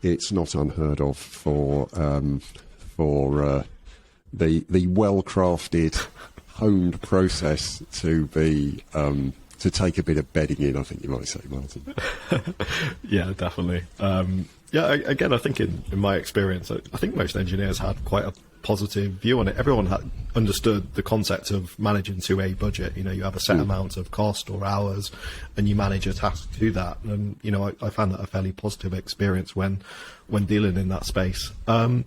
it's not unheard of for the well-crafted, honed process to be to take a bit of bedding in, I think you might say, Martin. Yeah, definitely. Again, I think in my experience, I think most engineers had quite a positive view on it. Everyone had understood the concept of managing to a budget. You have a set amount of cost or hours, and you manage a task to that. And I found that a fairly positive experience when dealing in that space. My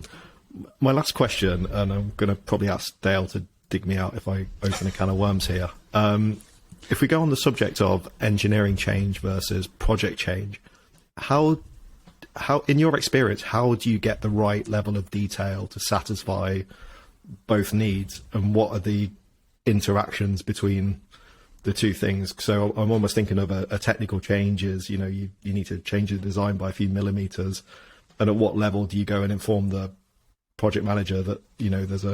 last question, and I'm going to probably ask Dale to dig me out if I open a can of worms here. If we go on the subject of engineering change versus project change, how in your experience, how do you get the right level of detail to satisfy both needs, and what are the interactions between the two things? So I'm almost thinking of a technical change is, you need to change the design by a few millimeters, and at what level do you go and inform the project manager that there's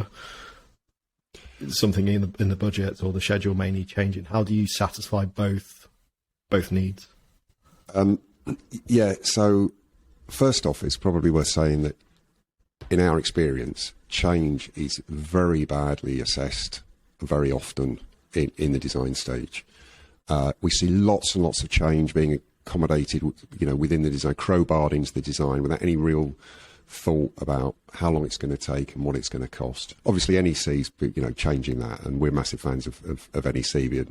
something in the budget or the schedule may need changing? How do you satisfy both needs? So first off, it's probably worth saying that in our experience, change is very badly assessed very often in the design stage. We see lots and lots of change being accommodated, within the design, crowbarred into the design without any real thought about how long it's going to take and what it's going to cost. Obviously, NEC's changing that, and we're massive fans of NEC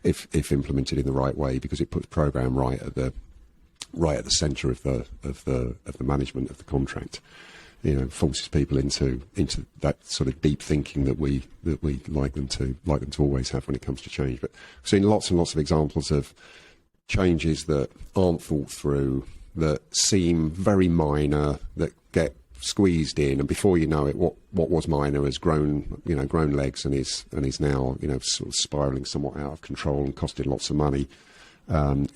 if implemented in the right way, because it puts program right at the centre of the management of the contract. Forces people into that sort of deep thinking that we like them to always have when it comes to change. But we've seen lots and lots of examples of changes that aren't thought through, that seem very minor, that get squeezed in, and before you know it, what was minor has grown legs and is now sort of spiralling somewhat out of control and costing lots of money,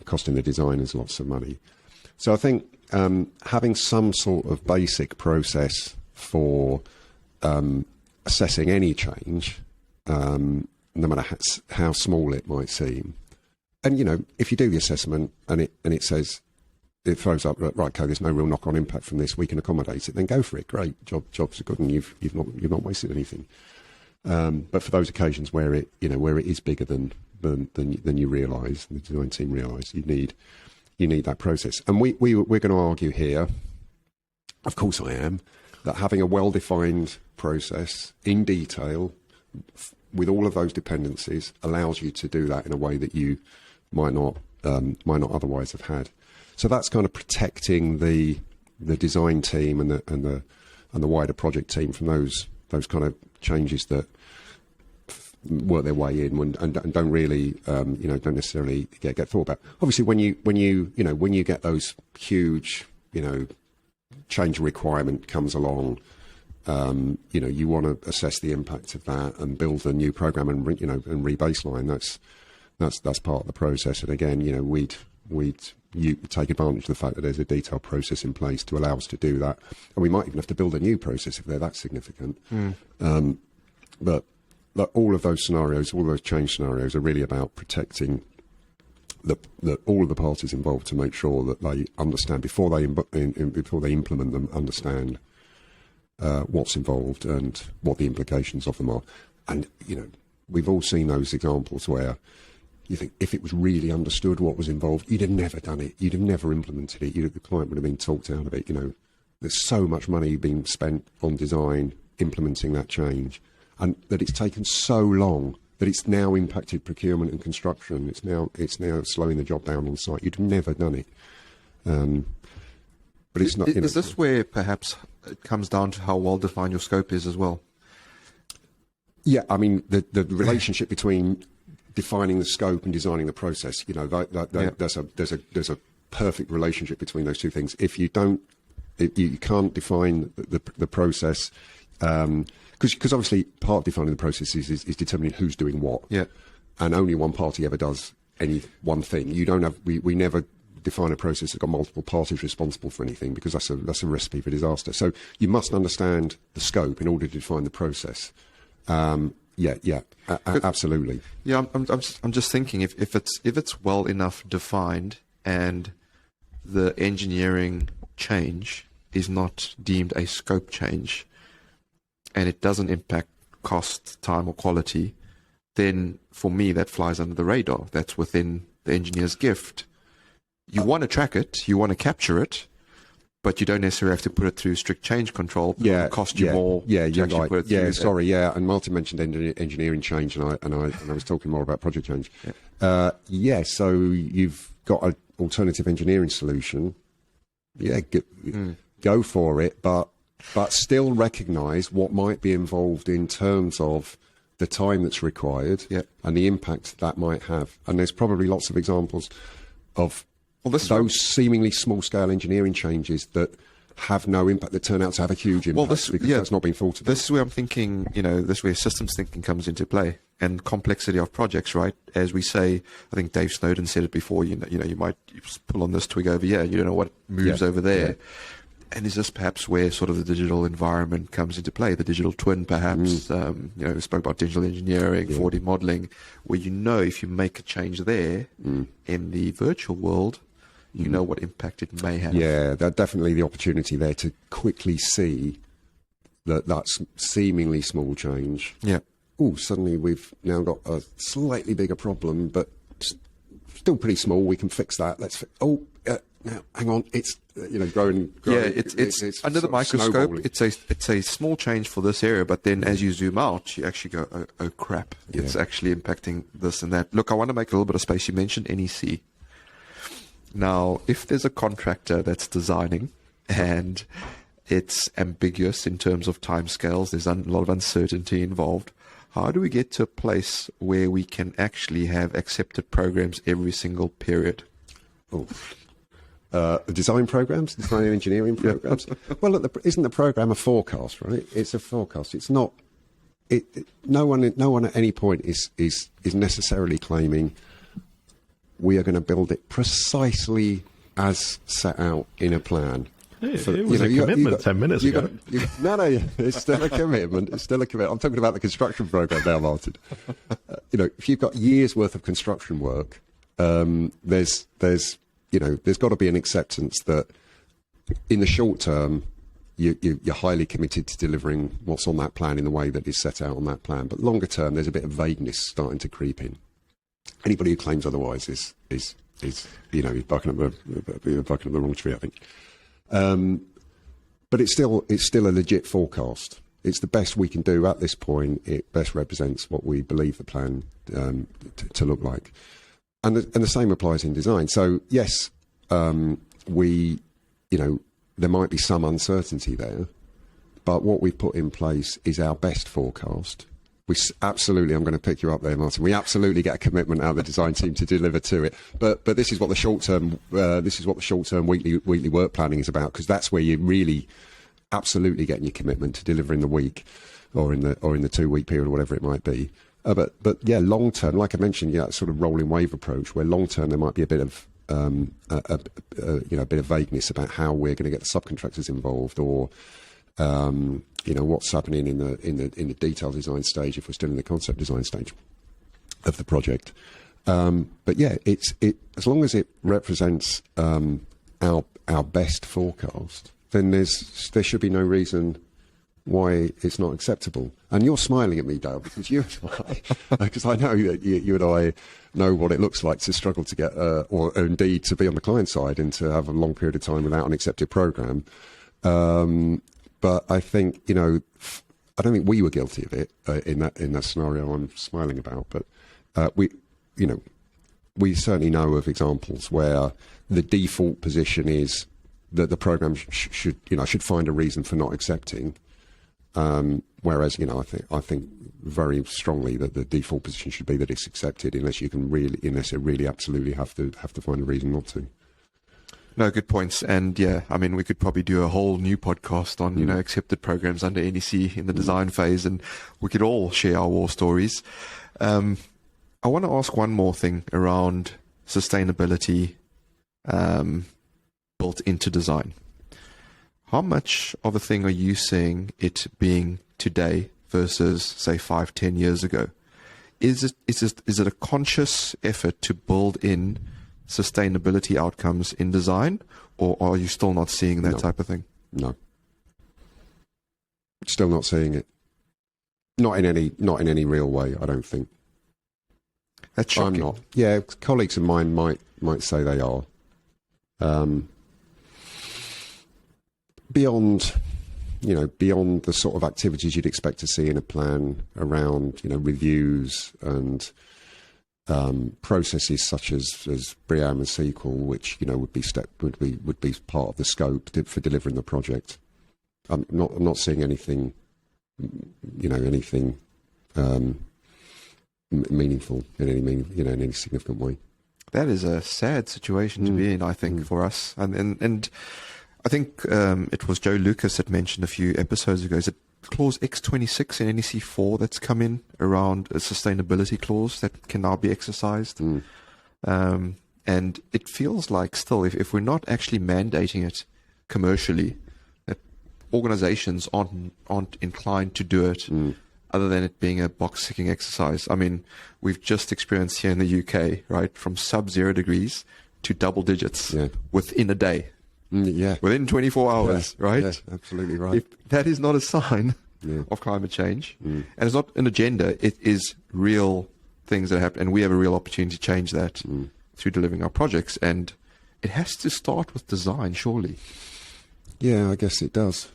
costing the designers lots of money. So I think having some sort of basic process for assessing any change, no matter how small it might seem, and if you do the assessment and it says, it throws up, right, okay, there's no real knock-on impact from this, we can accommodate it, then go for it. Great, jobs are good, and you've not wasted anything. But for those occasions where it is bigger than you realise, the design team realise, you need that process. And we're going to argue here, of course I am, that having a well-defined process in detail with all of those dependencies allows you to do that in a way that you might not otherwise have had. So that's kind of protecting the design team and the wider project team from those kind of changes that work their way in and don't really don't necessarily get thought about. Obviously, when you get those huge change requirement comes along, you want to assess the impact of that and build a new program and rebaseline. That's part of the process. And again, we'd take advantage of the fact that there's a detailed process in place to allow us to do that. And we might even have to build a new process if they're that significant. But all of those scenarios, all those change scenarios are really about protecting all of the parties involved to make sure that they understand before they implement them, understand what's involved and what the implications of them are. And we've all seen those examples where you think if it was really understood what was involved, you'd have never done it, you'd have never implemented it, the client would have been talked out of it. There's so much money being spent on design, implementing that change, and that it's taken so long that it's now impacted procurement and construction. It's now slowing the job down on site. You'd have never done it. But it's not. Is this where perhaps it comes down to how well defined your scope is as well? Yeah, I mean the relationship between defining the scope and designing the process. There's a perfect relationship between those two things. If you can't define the process. Because obviously part of defining the process is determining who's doing what. Yeah. And only one party ever does any one thing. We never define a process that's got multiple parties responsible for anything, because that's a recipe for disaster. So you must understand the scope in order to define the process. Absolutely. Yeah, I'm just thinking if it's well enough defined and the engineering change is not deemed a scope change, and it doesn't impact cost, time, or quality, then for me that flies under the radar. That's within the engineer's gift. You want to track it, you want to capture it, but you don't necessarily have to put it through strict change control. It will cost you more. Yeah, you're right. And Martin mentioned engineering change, and I was talking more about project change. So you've got an alternative engineering solution. Yeah, go for it, but still recognise what might be involved in terms of the time that's required and the impact that might have. And there's probably lots of examples of those seemingly small-scale engineering changes that have no impact, that turn out to have a huge impact because that's not been thought about. This is where I'm thinking, this is where systems thinking comes into play, and complexity of projects, right? As we say, I think Dave Snowden said it before, you might pull on this twig over here, you don't know what moves over there. Yeah. And is this perhaps where sort of the digital environment comes into play, the digital twin perhaps? We spoke about digital engineering, 4D modeling, where if you make a change there in the virtual world, you know what impact it may have. Yeah, there's definitely the opportunity there to quickly see that's seemingly small change. Yeah. Oh, suddenly we've now got a slightly bigger problem, but still pretty small. We can fix that. Now, hang on, it's growing. Yeah, it's under the microscope. It's a small change for this area, but then as you zoom out, you actually go, oh crap, it's actually impacting this and that. Look, I want to make a little bit of space. You mentioned NEC. Now, if there's a contractor that's designing and it's ambiguous in terms of timescales, there's a lot of uncertainty involved. How do we get to a place where we can actually have accepted programs every single period? Design programs, design and engineering programs. Well, look, isn't the program a forecast, right? It's a forecast. It's not. No one at any point is necessarily claiming we are going to build it precisely as set out in a plan. It was a commitment 10 minutes ago. No, it's still a commitment. It's still a commitment. I'm talking about the construction program now, Martin. If you've got years worth of construction work, there's got to be an acceptance that in the short term, you're highly committed to delivering what's on that plan in the way that is set out on that plan. But longer term, there's a bit of vagueness starting to creep in. Anybody who claims otherwise is you're barking up the wrong tree, I think. But it's still a legit forecast. It's the best we can do at this point. It best represents what we believe the plan to look like, and the same applies in design. So yes, there might be some uncertainty there, but what we've put in place is our best forecast. We absolutely, I'm going to pick you up there, Martin. We absolutely get a commitment out of the design team to deliver to it. But this is what the short term weekly work planning is about, because that's where you're really absolutely getting your commitment to deliver in the week, or in the 2 week period, or whatever it might be. But yeah, long term, like I mentioned, that sort of rolling wave approach, where long term there might be a bit of a bit of vagueness about how we're going to get the subcontractors involved, or what's happening in the detail design stage if we're still in the concept design stage of the project. But yeah, it as long as it represents our best forecast, then there should be no reason why it's not acceptable. And you're smiling at me, Dale, because because I know that you and I know what it looks like to struggle to get, or indeed to be on the client side and to have a long period of time without an accepted program. But I think, I don't think we were guilty of it in that scenario I'm smiling about. But we certainly know of examples where the default position is that the program should find a reason for not accepting. Whereas, I think very strongly that the default position should be that it's accepted, unless you really absolutely have to find a reason not to. No, good points. And yeah, I mean, we could probably do a whole new podcast on, accepted programs under NEC in the design phase, and we could all share our war stories. I want to ask one more thing around sustainability built into design. How much of a thing are you seeing it being today versus, say, 5-10 years ago? Is it a conscious effort to build in sustainability outcomes in design, or are you still not seeing that type of thing? No, still not seeing it. Not in any real way, I don't think. That's shocking. I'm not. Yeah, colleagues of mine might say they are. Beyond the sort of activities you'd expect to see in a plan around, reviews and processes such as BRIAM and SQL, which would be part of the scope for delivering the project. I'm not seeing anything meaningful in any significant way. That is a sad situation to be in, I think, for us. And I think it was Joe Lucas that mentioned a few episodes ago. Is it clause X26 in NEC 4 that's come in around a sustainability clause that can now be exercised? And it feels like still, if we're not actually mandating it commercially, that organizations aren't inclined to do it, other than it being a box-ticking exercise. I mean, we've just experienced here in the UK, right, from sub-0 degrees to double digits within a day. Within 24 hours, right? Yeah, absolutely right. If that is not a sign of climate change, and it's not an agenda, it is real things that happen, and we have a real opportunity to change that through delivering our projects, and it has to start with design, surely. Yeah, I guess it does.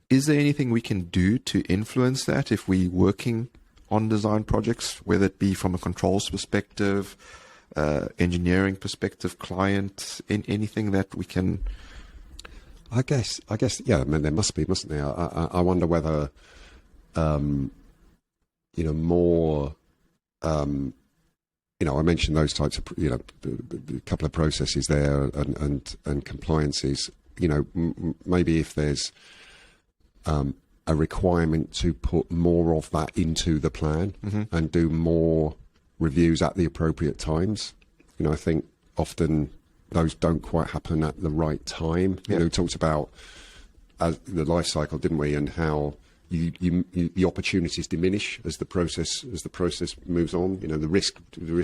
Is there anything we can do to influence that if we're working on design projects, whether it be from a controls perspective, engineering perspective, client, in anything that we can? I guess, yeah. I mean, there must be, mustn't there? I wonder whether, more. I mentioned those types of, a couple of processes there, and compliances. Maybe if there's a requirement to put more of that into the plan and do more reviews at the appropriate times. I think often those don't quite happen at the right time. We talked about the life cycle, didn't we, and how the opportunities diminish as the process moves on. The risk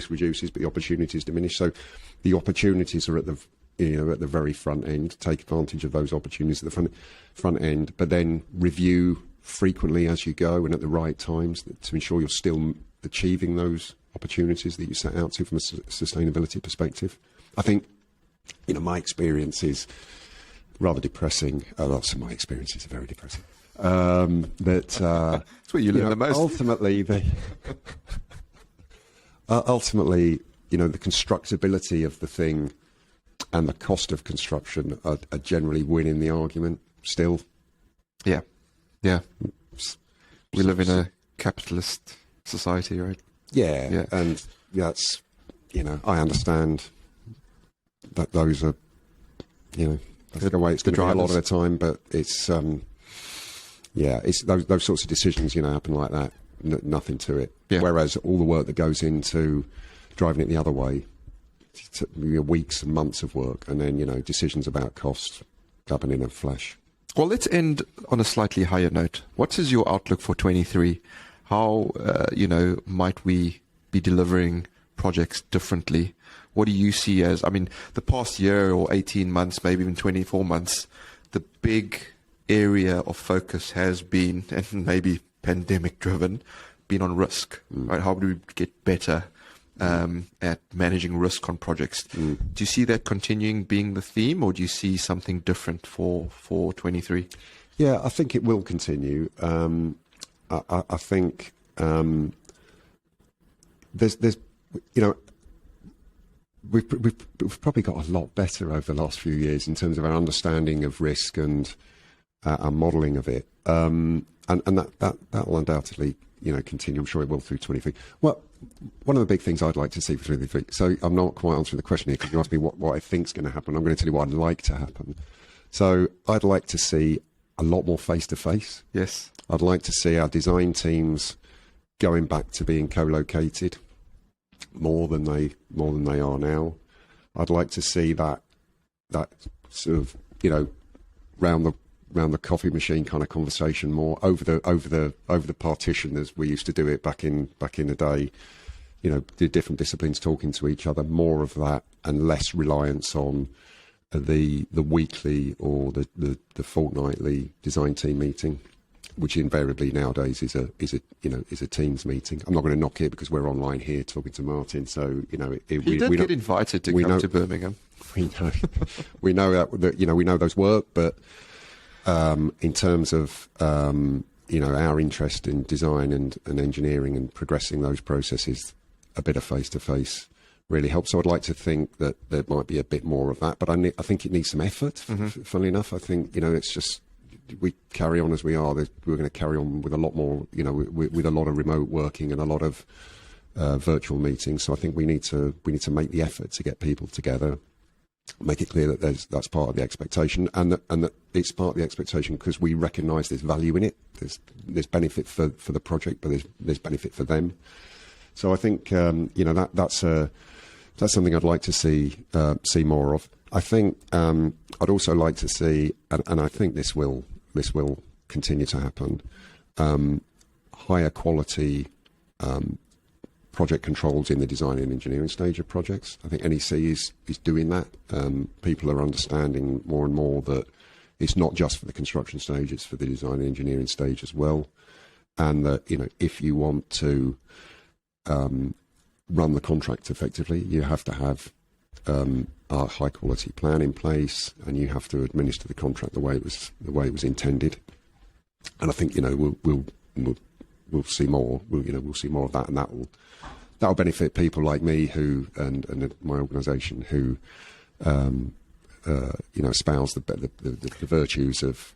reduces, but the opportunities diminish. So the opportunities are at the at the very front end, take advantage of those opportunities at the front end, but then review frequently as you go and at the right times to ensure you're still achieving those opportunities that you set out to from a sustainability perspective. I think, my experience is rather depressing. Lots of my experiences are very depressing. That's where you learn the most. Ultimately, the constructability of the thing and the cost of construction are generally winning the argument still. Yeah. We live in a capitalist society, right? Yeah. And that's, I understand that those are, that's the way it's going to be a lot of the time, but it's, it's those sorts of decisions, happen like that, nothing to it. Yeah. Whereas all the work that goes into driving it the other way, weeks and months of work, and then, decisions about cost happen in a flash. Well, let's end on a slightly higher note. What is your outlook for 23? How, might we be delivering projects differently? What do you see as, the past year or 18 months, maybe even 24 months, the big area of focus has been, and maybe pandemic driven, been on risk, right? How do we get better at managing risk on projects? Do you see that continuing being the theme, or do you see something different for 23? Yeah, I think it will continue. I think there's we've probably got a lot better over the last few years in terms of our understanding of risk and our modelling of it, and that will undoubtedly continue. I'm sure it will through 23. Well, one of the big things I'd like to see for 23. So I'm not quite answering the question here, because you asked me what I think's going to happen. I'm going to tell you what I'd like to happen. So I'd like to see a lot more face-to-face. Yes. I'd like to see our design teams going back to being co-located more than they are now. I'd like to see that sort of round the coffee machine kind of conversation more over the partition as we used to do it back in the day. The different disciplines talking to each other, more of that, and less reliance on the weekly or the fortnightly design team meeting, which invariably nowadays is a Teams meeting. I'm not going to knock it because we're online here talking to Martin. So he did get invited to come to Birmingham. We know that we know those work, but in terms of our interest in design and engineering and progressing those processes, a bit of face to face really helps. So I'd like to think that there might be a bit more of that, but I think it needs some effort. Funnily enough, I think it's just, we carry on as we are. We're going to carry on with a lot more, with a lot of remote working and a lot of virtual meetings. So I think we need to make the effort to get people together, make it clear that that's part of the expectation, and that it's part of the expectation because we recognise there's value in it. There's benefit for the project, but there's benefit for them. So I think that's something I'd like to see more of. I think I'd also like to see, and I think this will continue to happen, higher quality project controls in the design and engineering stage of projects. I think NEC is doing that. People are understanding more and more that it's not just for the construction stage, it's for the design and engineering stage as well. And that, if you want to run the contract effectively, you have to have a high quality plan in place, and you have to administer the contract the way it was intended. And I think we'll see more. We'll see more of that, and that'll benefit people like me and my organisation who espouse the virtues of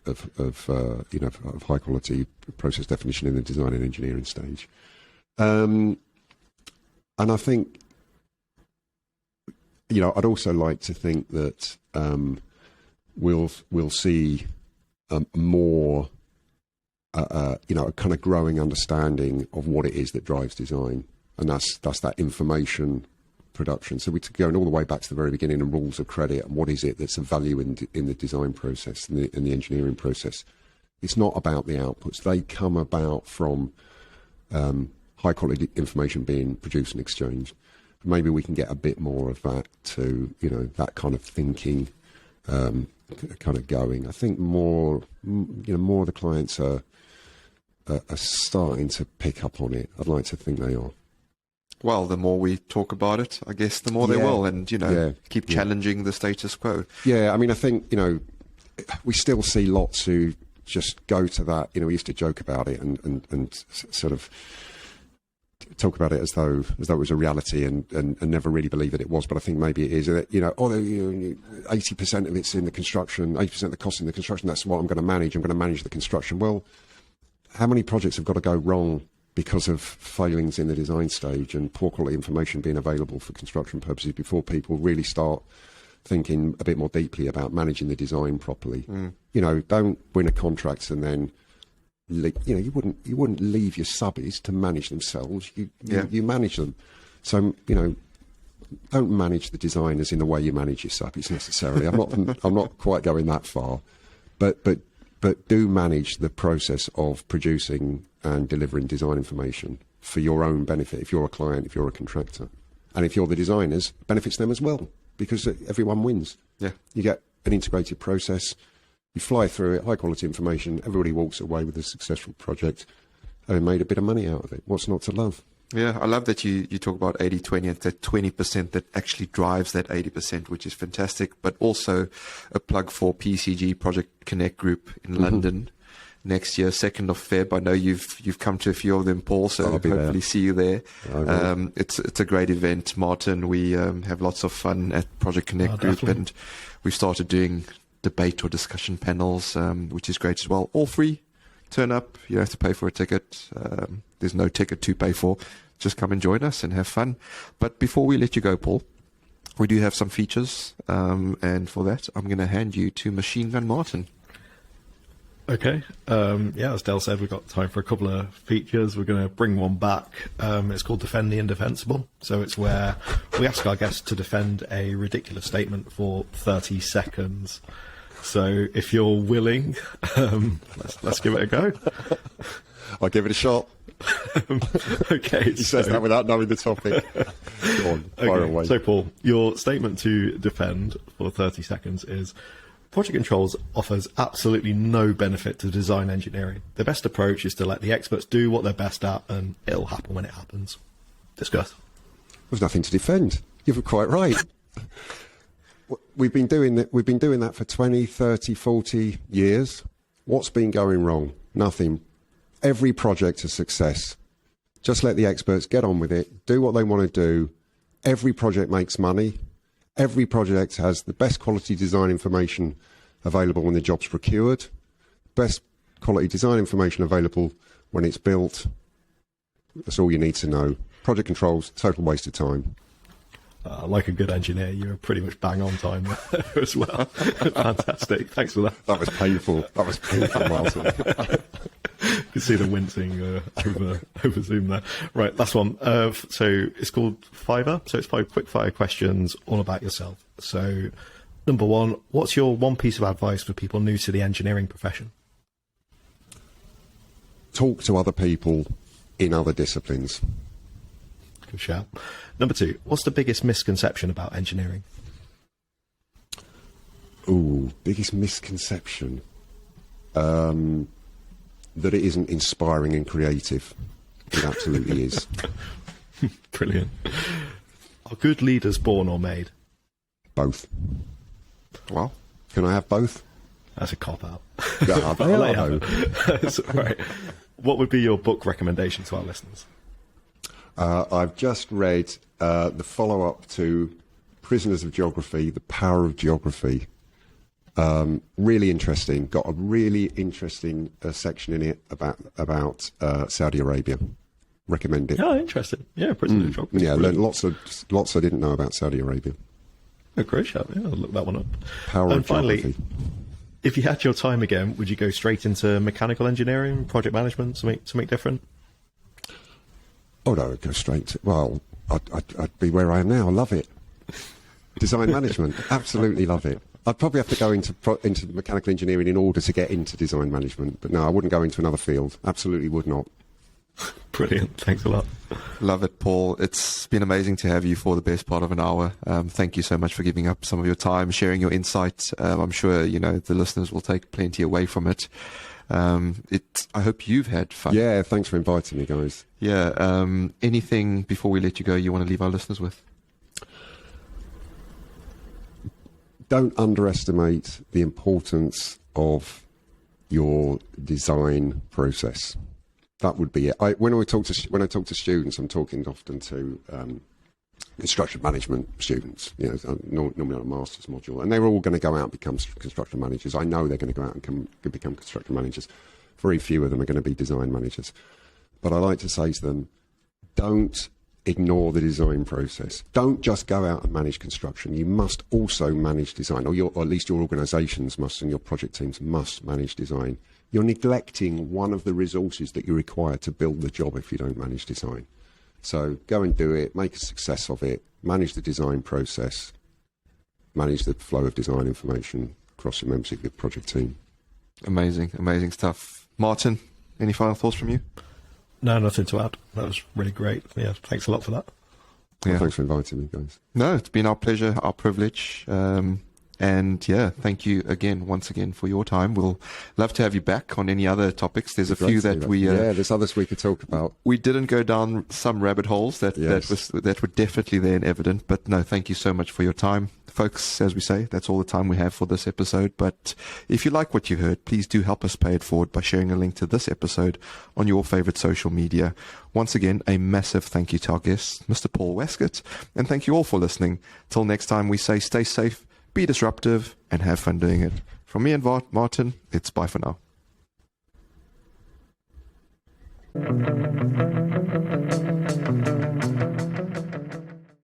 high quality process definition in the design and engineering stage. And I think, I'd also like to think that we'll see more, a kind of growing understanding of what it is that drives design, and that's that information production. So we're going all the way back to the very beginning and rules of credit, and what is it that's of value in the design process and the engineering process. It's not about the outputs; they come about from high quality information being produced and exchanged. maybe we can get a bit more of that to, that kind of thinking kind of going. I think more of the clients are starting to pick up on it. I'd like to think they are. Well, the more we talk about it, I guess the more they will, and keep challenging the status quo. Yeah, I mean, I think we still see lots who just go to that. We used to joke about it and sort of talk about it as though it was a reality and never really believe that it was. But I think maybe it is. 80% of it's in the construction, 80% of the cost in the construction. That's what I'm going to manage. I'm going to manage the construction. Well, how many projects have got to go wrong because of failings in the design stage and poor quality information being available for construction purposes before people really start thinking a bit more deeply about managing the design properly? Don't win a contract and then you wouldn't leave your subbies to manage themselves. You manage them. So don't manage the designers in the way you manage your subbies necessarily. I'm not quite going that far, but do manage the process of producing and delivering design information for your own benefit. If you're a client, if you're a contractor, and if you're the designers, benefits them as well, because everyone wins. Yeah, you get an integrated process. You fly through it, high quality information. Everybody walks away with a successful project, having made a bit of money out of it. What's not to love? Yeah, I love that you talk about 80-20, and that 20% that actually drives that 80%, which is fantastic. But also a plug for PCG Project Connect Group in London next year, 2nd of Feb. I know you've come to a few of them, Paul, so hopefully see you there. It's a great event, Martin. We have lots of fun at Project Connect Group, definitely. And we've started doing debate or discussion panels, which is great as well. All free. Turn up. You don't have to pay for a ticket. There's no ticket to pay for. Just come and join us and have fun. But before we let you go, Paul, we do have some features, and for that, I'm going to hand you to Machine Gun Martin. Okay. As Dale said, we've got time for a couple of features. We're going to bring one back. It's called Defend the Indefensible. So it's where we ask our guests to defend a ridiculous statement for 30 seconds. So if you're willing, let's give it a go. I'll give it a shot. Okay. He says that without knowing the topic. Go on, fire away. So, Paul, your statement to defend for 30 seconds is: Project Controls offers absolutely no benefit to design engineering. The best approach is to let the experts do what they're best at, and it'll happen when it happens. Discuss. There's nothing to defend. You're quite right. We've been doing that for 20, 30, 40 years. What's been going wrong? Nothing. Every project's a success. Just let the experts get on with it, do what they want to do. Every project makes money. Every project has the best quality design information available when the job's procured, best quality design information available when it's built. That's all you need to know. Project Controls, total waste of time. Like a good engineer, you're pretty much bang on time there as well. Fantastic. Thanks for that. That was painful. Martin. You can see the wincing over Zoom there. Right, last one. So it's called Fiverr. So it's 5 quick fire questions all about yourself. So number one, what's your one piece of advice for people new to the engineering profession? Talk to other people in other disciplines. Good shout. Number two, what's the biggest misconception about engineering? Ooh, biggest misconception. That it isn't inspiring and creative. It absolutely is. Brilliant. Are good leaders born or made? Both. Well, can I have both? That's a cop-out. Right. What would be your book recommendation to our listeners? I've just read the follow-up to Prisoners of Geography, The Power of Geography. Really interesting. Got a really interesting section in it about Saudi Arabia. Recommend it. Oh, interesting. Yeah, Prisoners of Geography. Yeah, learned lots I didn't know about Saudi Arabia. Oh, great shout. Yeah, I'll look that one up. Power of finally, Geography. If you had your time again, would you go straight into mechanical engineering, project management, something different? Oh no, I'd go straight to, well, I'd be where I am now. I love it. Design management, absolutely love it. I'd probably have to go into mechanical engineering in order to get into design management, but no, I wouldn't go into another field. Absolutely would not. Brilliant. Thanks a lot. Love it, Paul. It's been amazing to have you for the best part of an hour. Thank you so much for giving up some of your time, sharing your insights. I'm sure, the listeners will take plenty away from it. I hope you've had fun. Yeah, thanks for inviting me, guys. Yeah. Anything before we let you go you want to leave our listeners with? Don't underestimate the importance of your design process. That would be it. When I talk to students, I'm talking often to construction management students. Normally on a master's module, and they're all going to go out and become construction managers. I know they're going to go out and become construction managers. Very few of them are going to be design managers. But I like to say to them, don't ignore the design process. Don't just go out and manage construction. You must also manage design, or at least your organisations must, and your project teams must manage design. You're neglecting one of the resources that you require to build the job if you don't manage design. So go and do it, make a success of it, manage the design process, manage the flow of design information across your members of your project team. Amazing, amazing stuff. Martin, any final thoughts from you? No, nothing to add. That was really great. Yeah, thanks a lot for that. Well, thanks for inviting me, guys. No, it's been our pleasure, our privilege. And yeah, thank you once again for your time. We'll love to have you back on any other topics. There's a few that we there's others we could talk about. We didn't go down some rabbit holes that were definitely there and evident. But no, thank you so much for your time, folks. As we say, that's all the time we have for this episode. But if you like what you heard, please do help us pay it forward by sharing a link to this episode on your favorite social media. Once again, a massive thank you to our guest, Mr. Paul Waskett, and thank you all for listening. Till next time, we say stay safe, be disruptive, and have fun doing it. From me and Martin, it's bye for now.